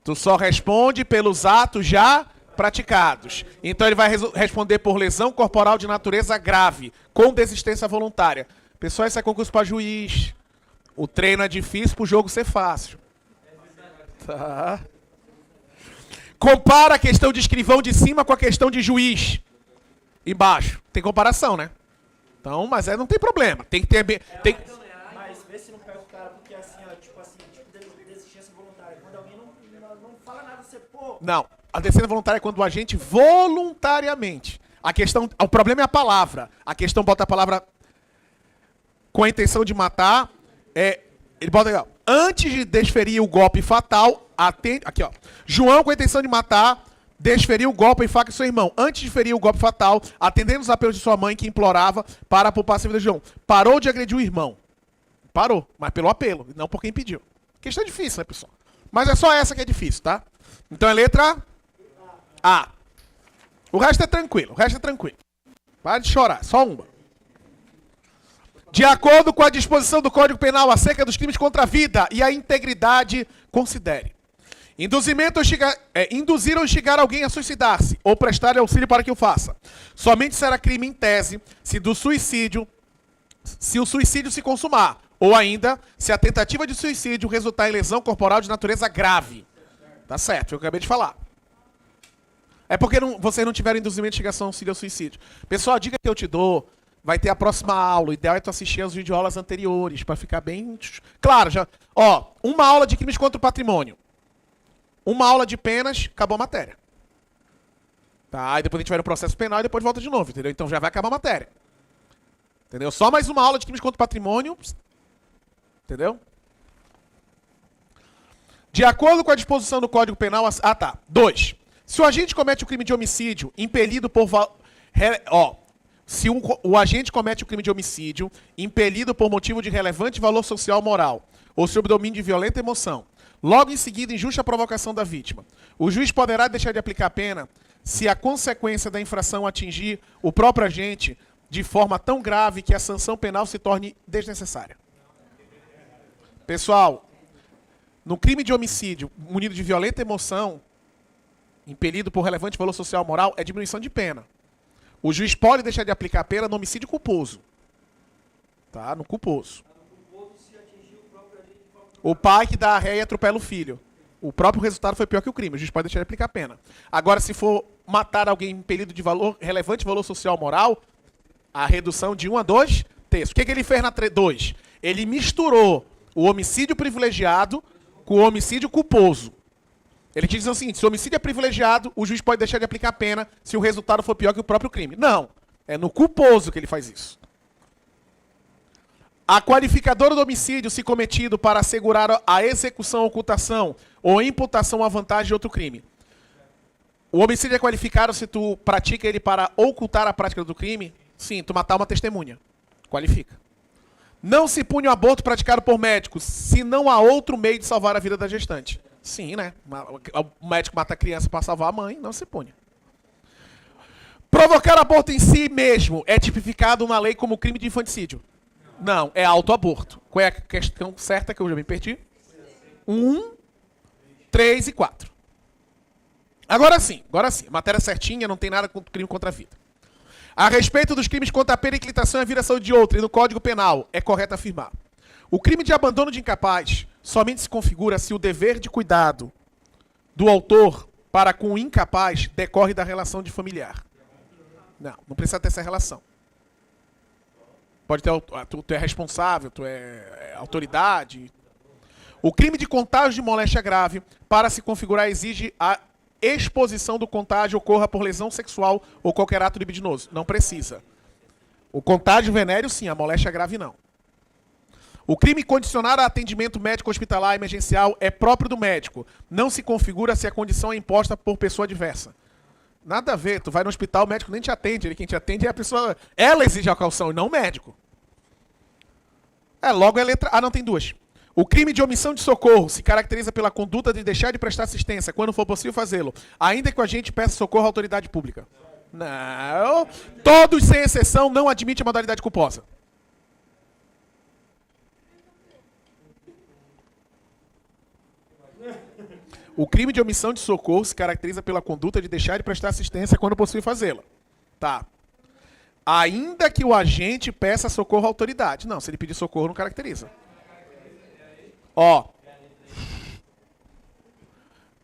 S1: Tu só responde pelos atos já praticados. Então ele vai responder por lesão corporal de natureza grave, com desistência voluntária. Pessoal, isso é concurso para juiz. O treino é difícil para o jogo ser fácil. Tá. Compara a questão de escrivão de cima com a questão de juiz embaixo. Tem comparação, né? Então, mas não tem problema. Tem que ter...
S5: Mas vê se não pega o cara, porque assim, ó, tipo desistência voluntária. Quando alguém não fala nada, você, pô...
S1: Não, a desistência voluntária é quando o agente voluntariamente... O problema é a palavra. A questão bota a palavra com a intenção de matar. Ele bota aqui, ó, antes de desferir o golpe fatal, aqui, ó. João, com a intenção de matar, desferiu o golpe em faca em seu irmão. Antes de ferir o golpe fatal, atendendo os apelos de sua mãe, que implorava para poupar a vida de João. Parou de agredir o irmão. Parou, mas pelo apelo, não por quem pediu. Questão difícil, né, pessoal? Mas é só essa que é difícil, tá? Então é letra A. O resto é tranquilo, Para de chorar, só uma. De acordo com a disposição do Código Penal acerca dos crimes contra a vida e a integridade, considere. Induzir ou instigar alguém a suicidar-se ou prestar auxílio para que o faça. Somente será crime em tese se o suicídio se consumar, ou ainda se a tentativa de suicídio resultar em lesão corporal de natureza grave. Tá certo, eu acabei de falar. É porque vocês não tiveram induzimento, instigação, auxílio ao suicídio. Pessoal, a dica que eu te dou, vai ter a próxima aula. O ideal é tu assistir as videoaulas anteriores, para ficar bem... Claro, já... Ó, uma aula de crimes contra o patrimônio. Uma aula de penas, acabou a matéria. Tá? Aí depois a gente vai no processo penal e depois volta de novo, entendeu? Então já vai acabar a matéria. Entendeu? Só mais uma aula de crimes contra o patrimônio. Entendeu? De acordo com a disposição do Código Penal... Ah, tá. 2. Se o agente comete o crime de homicídio impelido por... Se o agente comete o crime de homicídio impelido por motivo de relevante valor social ou moral, ou sob domínio de violenta emoção, logo em seguida injusta provocação da vítima, o juiz poderá deixar de aplicar a pena se a consequência da infração atingir o próprio agente de forma tão grave que a sanção penal se torne desnecessária. Pessoal, no crime de homicídio munido de violenta emoção, impelido por relevante valor social ou moral, é diminuição de pena. O juiz pode deixar de aplicar a pena no homicídio culposo. Tá? No culposo. O pai que dá a ré e atropela o filho. O próprio resultado foi pior que o crime. O juiz pode deixar de aplicar a pena. Agora, se for matar alguém impelido de relevante valor social ou moral, a redução de 1 a 2 terços. O que ele fez na 2? Ele misturou o homicídio privilegiado com o homicídio culposo. Ele diz o seguinte, se o homicídio é privilegiado, o juiz pode deixar de aplicar a pena se o resultado for pior que o próprio crime. Não, é no culposo que ele faz isso. A qualificadora do homicídio se cometido para assegurar a execução, ocultação ou imputação à vantagem de outro crime. O homicídio é qualificado se tu pratica ele para ocultar a prática do crime? Sim, tu matar uma testemunha. Qualifica. Não se pune o aborto praticado por médicos se não há outro meio de salvar a vida da gestante. Sim, né? O médico mata a criança para salvar a mãe, não se pune. Provocar aborto em si mesmo é tipificado na lei como crime de infanticídio. Não, é autoaborto. Qual é a questão certa que eu já me perdi? 1, 3 e 4. Agora sim. Matéria certinha, não tem nada com crime contra a vida. A respeito dos crimes contra a periclitação e a viração de outra e no Código Penal, é correto afirmar. O crime de abandono de incapaz somente se configura se o dever de cuidado do autor para com o incapaz decorre da relação de familiar. Não precisa ter essa relação. Pode ter, tu é responsável, tu é autoridade. O crime de contágio de moléstia grave, para se configurar, exige a exposição do contágio ocorra por lesão sexual ou qualquer ato libidinoso. Não precisa. O contágio venéreo, sim. A moléstia grave, não. O crime condicionado a atendimento médico hospitalar emergencial é próprio do médico. Não se configura se a condição é imposta por pessoa adversa. Nada a ver. Tu vai no hospital, o médico nem te atende. Ele quem te atende é a pessoa... Ela exige a caução e não o médico. Logo é letra... não, tem duas. O crime de omissão de socorro se caracteriza pela conduta de deixar de prestar assistência, quando for possível fazê-lo, ainda que o agente peça socorro à autoridade pública. Não. Todos, sem exceção, não admitem a modalidade culposa. O crime de omissão de socorro se caracteriza pela conduta de deixar de prestar assistência quando possível fazê-la. Tá. Ainda que o agente peça socorro à autoridade. Não, se ele pedir socorro, não caracteriza. Ó.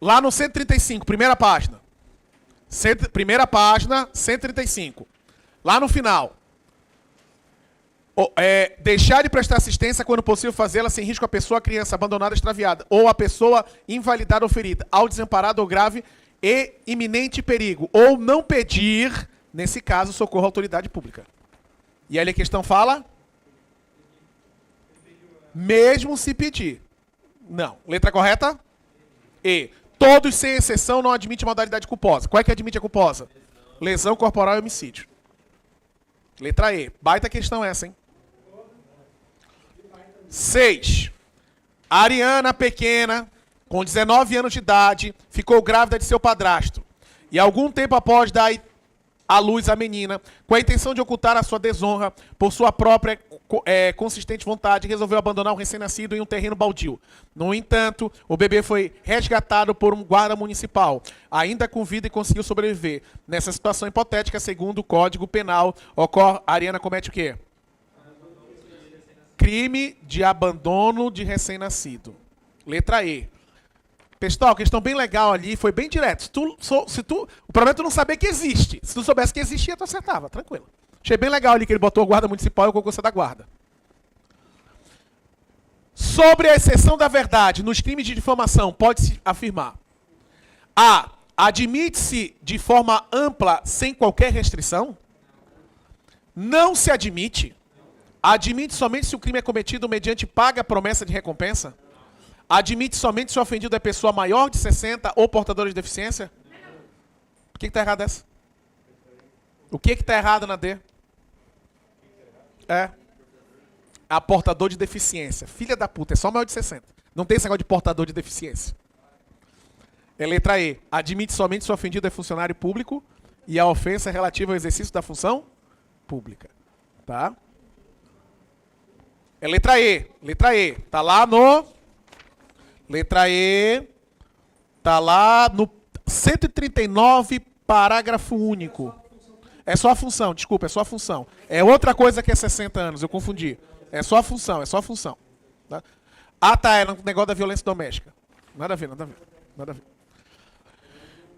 S1: Lá no 135, primeira página. Primeira página, 135. Lá no final. Deixar de prestar assistência quando possível fazê-la sem risco à pessoa, à criança abandonada, extraviada, ou à pessoa invalidada ou ferida, ao desamparado ou grave e iminente perigo, ou não pedir, nesse caso, socorro à autoridade pública. E aí a questão fala? Mesmo se pedir. Não. Letra correta? E. Todos, sem exceção, não admitem modalidade culposa. Qual é que admite a culposa? Lesão corporal e homicídio. Letra E. Baita questão essa, hein? 6. Ariana, pequena, com 19 anos de idade, ficou grávida de seu padrasto. E algum tempo após dar à luz a menina, com a intenção de ocultar a sua desonra, por sua própria consistente vontade, resolveu abandonar o recém-nascido em um terreno baldio. No entanto, o bebê foi resgatado por um guarda municipal, ainda com vida, e conseguiu sobreviver. Nessa situação hipotética, segundo o Código Penal, Ariana comete o quê? Crime de abandono de recém-nascido. Letra E. Pessoal, questão bem legal ali, foi bem direto. O problema é tu não saber que existe. Se tu soubesse que existia, tu acertava, tranquilo. Achei bem legal ali que ele botou o guarda municipal e o concurso da guarda. Sobre a exceção da verdade nos crimes de difamação, pode-se afirmar: A. Admite-se de forma ampla, sem qualquer restrição? Não se admite. Admite somente se o crime é cometido mediante paga promessa de recompensa? Admite somente se o ofendido é pessoa maior de 60 ou portadora de deficiência? O que está errado essa? O que está errado na D? A portador de deficiência. Filha da puta, é só maior de 60. Não tem esse negócio de portador de deficiência. É letra E. Admite somente se o ofendido é funcionário público e a ofensa é relativa ao exercício da função pública. Tá? É letra E. Letra E. Tá lá no... Letra E. Tá lá no 139, parágrafo único. É só a função, desculpa, é só a função. É outra coisa que é 60 anos, eu confundi. É só a função, é só a função. Tá? Ah, tá, é no negócio da violência doméstica. Nada a ver, nada a ver. Nada a ver.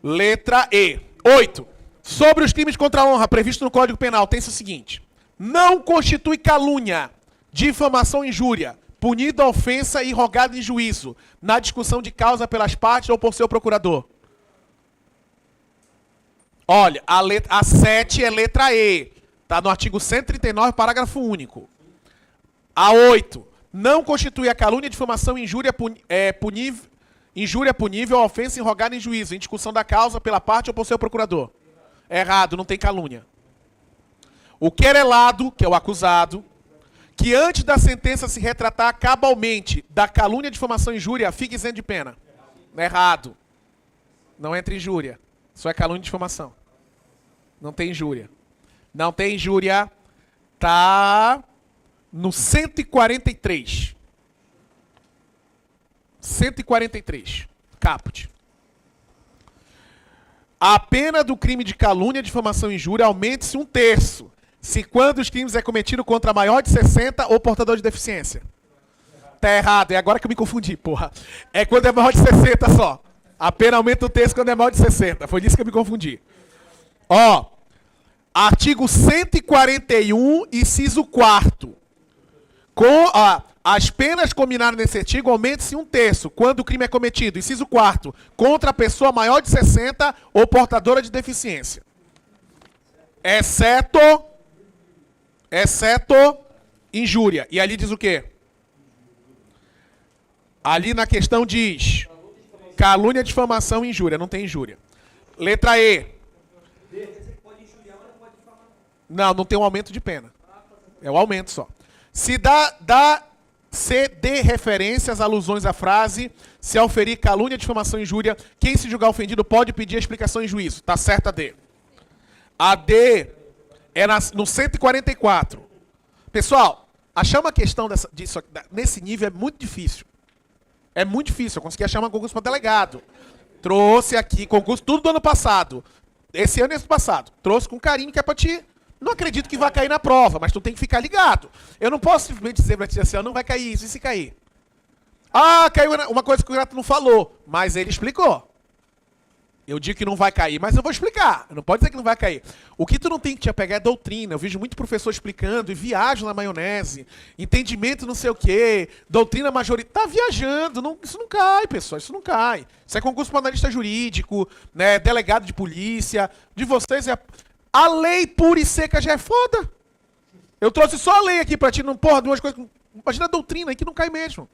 S1: Letra E. 8. Sobre os crimes contra a honra previsto no Código Penal, tem-se o seguinte: não constitui calúnia, difamação, injúria, punida a ofensa e rogada em juízo, na discussão de causa pelas partes ou por seu procurador. Olha, a 7 é letra E. Está no artigo 139, parágrafo único. A 8. Não constitui a calúnia, difamação, injúria punível a ofensa em rogada em juízo, em discussão da causa pela parte ou por seu procurador. Errado, não tem calúnia. O querelado, que é o acusado, que antes da sentença se retratar cabalmente da calúnia, difamação e injúria, fique isento de pena. Errado. Não entra injúria. Só é calúnia e difamação. Não tem injúria. Não tem injúria. Tá no 143. 143. Caput. A pena do crime de calúnia, difamação e injúria aumente-se 1/3, se quando os crimes é cometido contra maior de 60 ou portador de deficiência. Tá errado. É agora que eu me confundi, porra. É quando é maior de 60 só. A pena aumenta 1/3 quando é maior de 60. Foi disso que eu me confundi. Ó. Artigo 141, inciso 4º. As penas combinadas nesse artigo aumentam-se 1/3 quando o crime é cometido, inciso 4º, contra a pessoa maior de 60 ou portadora de deficiência. Exceto injúria. E ali diz o quê? Ali na questão diz calúnia, difamação e injúria. Não tem injúria. Letra E. Não tem um aumento de pena. É o aumento só. Se se dê referências, alusões à frase, se auferir calúnia, difamação e injúria, quem se julgar ofendido pode pedir explicação em juízo. Tá certa a D. A D é no 144. Pessoal, achar uma questão disso nesse nível é muito difícil. É muito difícil. Eu consegui achar uma concurso para delegado. Trouxe aqui concurso tudo do ano passado. Esse ano e esse passado. Trouxe com carinho que é para ti. Não acredito que vai cair na prova, mas tu tem que ficar ligado. Eu não posso simplesmente dizer pra ti assim, não vai cair isso, e se cair? Ah, caiu uma coisa que o Renato não falou, mas ele explicou. Eu digo que não vai cair, mas eu vou explicar. Não pode dizer que não vai cair. O que tu não tem que te apegar é doutrina. Eu vejo muito professor explicando e viajo na maionese. Entendimento não sei o quê. Doutrina majoritária. Tá viajando. Isso não cai, pessoal. Isso não cai. Isso é concurso para analista jurídico, né, delegado de polícia. De vocês é... A lei pura e seca já é foda. Eu trouxe só a lei aqui pra ti. Não, porra, duas coisas... Imagina a doutrina aí que não cai mesmo.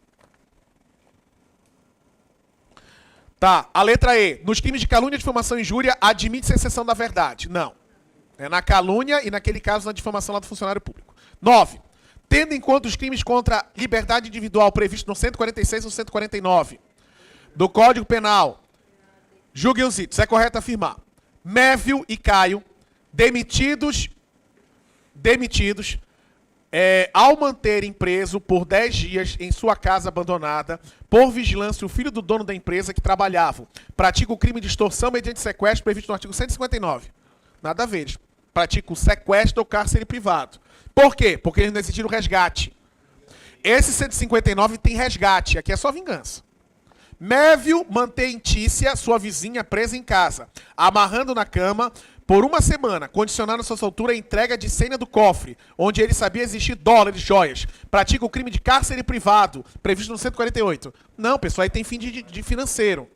S1: Tá, a letra E. Nos crimes de calúnia, difamação e injúria, admite-se a exceção da verdade. Não. É na calúnia e, naquele caso, na difamação lá do funcionário público. 9. Tendo em conta os crimes contra a liberdade individual previstos no 146 e no 149 do Código Penal, julguem os itos. É correto afirmar. Mévio e Caio, demitidos, ao manterem preso por 10 dias em sua casa abandonada, por vigilância, o filho do dono da empresa que trabalhavam, pratica o crime de extorsão mediante sequestro previsto no artigo 159. Nada a ver, eles praticam sequestro ou cárcere privado. Por quê? Porque eles não exigiram resgate. Esse 159 tem resgate, aqui é só vingança. Mévio mantém Tícia, sua vizinha, presa em casa, amarrando na cama por uma semana, condicionando a sua soltura a entrega de senha do cofre, onde ele sabia existir dólares, joias. Pratica o crime de cárcere privado, previsto no 148. Não, pessoal, aí tem fim de financeiro.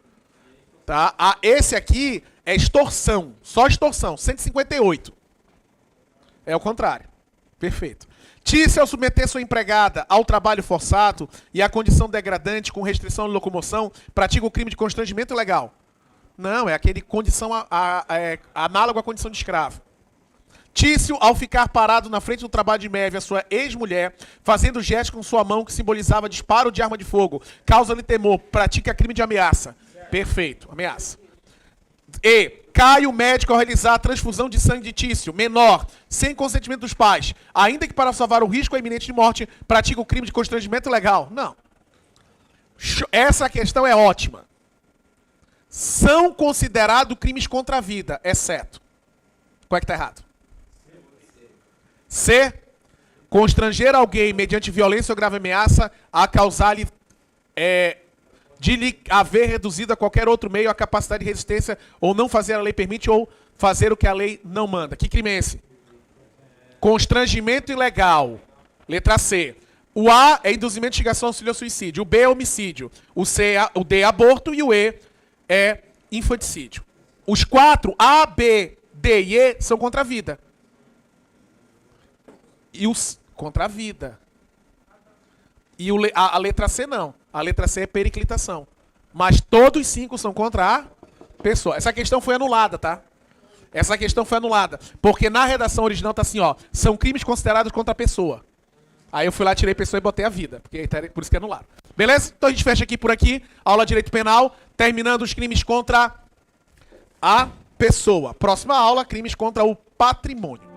S1: Tá? Esse aqui é extorsão, só extorsão, 158. É o contrário. Perfeito. Tícia, ao submeter sua empregada ao trabalho forçado e à condição degradante com restrição de locomoção, pratica o crime de constrangimento ilegal. Não, é aquele condição análogo à condição de escravo. Tício, ao ficar parado na frente do trabalho de Mévia, sua ex-mulher, fazendo gesto com sua mão que simbolizava disparo de arma de fogo, causa-lhe temor, pratica crime de ameaça. Perfeito, ameaça. E Caio, médico, ao realizar a transfusão de sangue de Tício, menor, sem consentimento dos pais, ainda que para salvar o risco iminente de morte, pratica o crime de constrangimento legal. Não. Essa questão é ótima. São considerados crimes contra a vida, exceto. Qual é que está errado? C. Constranger alguém mediante violência ou grave ameaça a causar-lhe de lhe haver reduzido a qualquer outro meio a capacidade de resistência ou não fazer a lei permite ou fazer o que a lei não manda. Que crime é esse? Constrangimento ilegal. Letra C. O A é induzimento, instigação, auxílio ao suicídio. O B é homicídio. O D é aborto e o E é infanticídio. Os 4, A, B, D e E, são contra a vida. E os contra a vida. E a letra C não. A letra C é periclitação. Mas todos 5 são contra a pessoa. Essa questão foi anulada, tá? Essa questão foi anulada. Porque na redação original tá assim, ó. São crimes considerados contra a pessoa. Aí eu fui lá, tirei pessoa e botei a vida. Porque por isso que anularam. Beleza? Então a gente fecha aqui por aqui. Aula de Direito Penal. Terminando os crimes contra a pessoa. Próxima aula, crimes contra o patrimônio.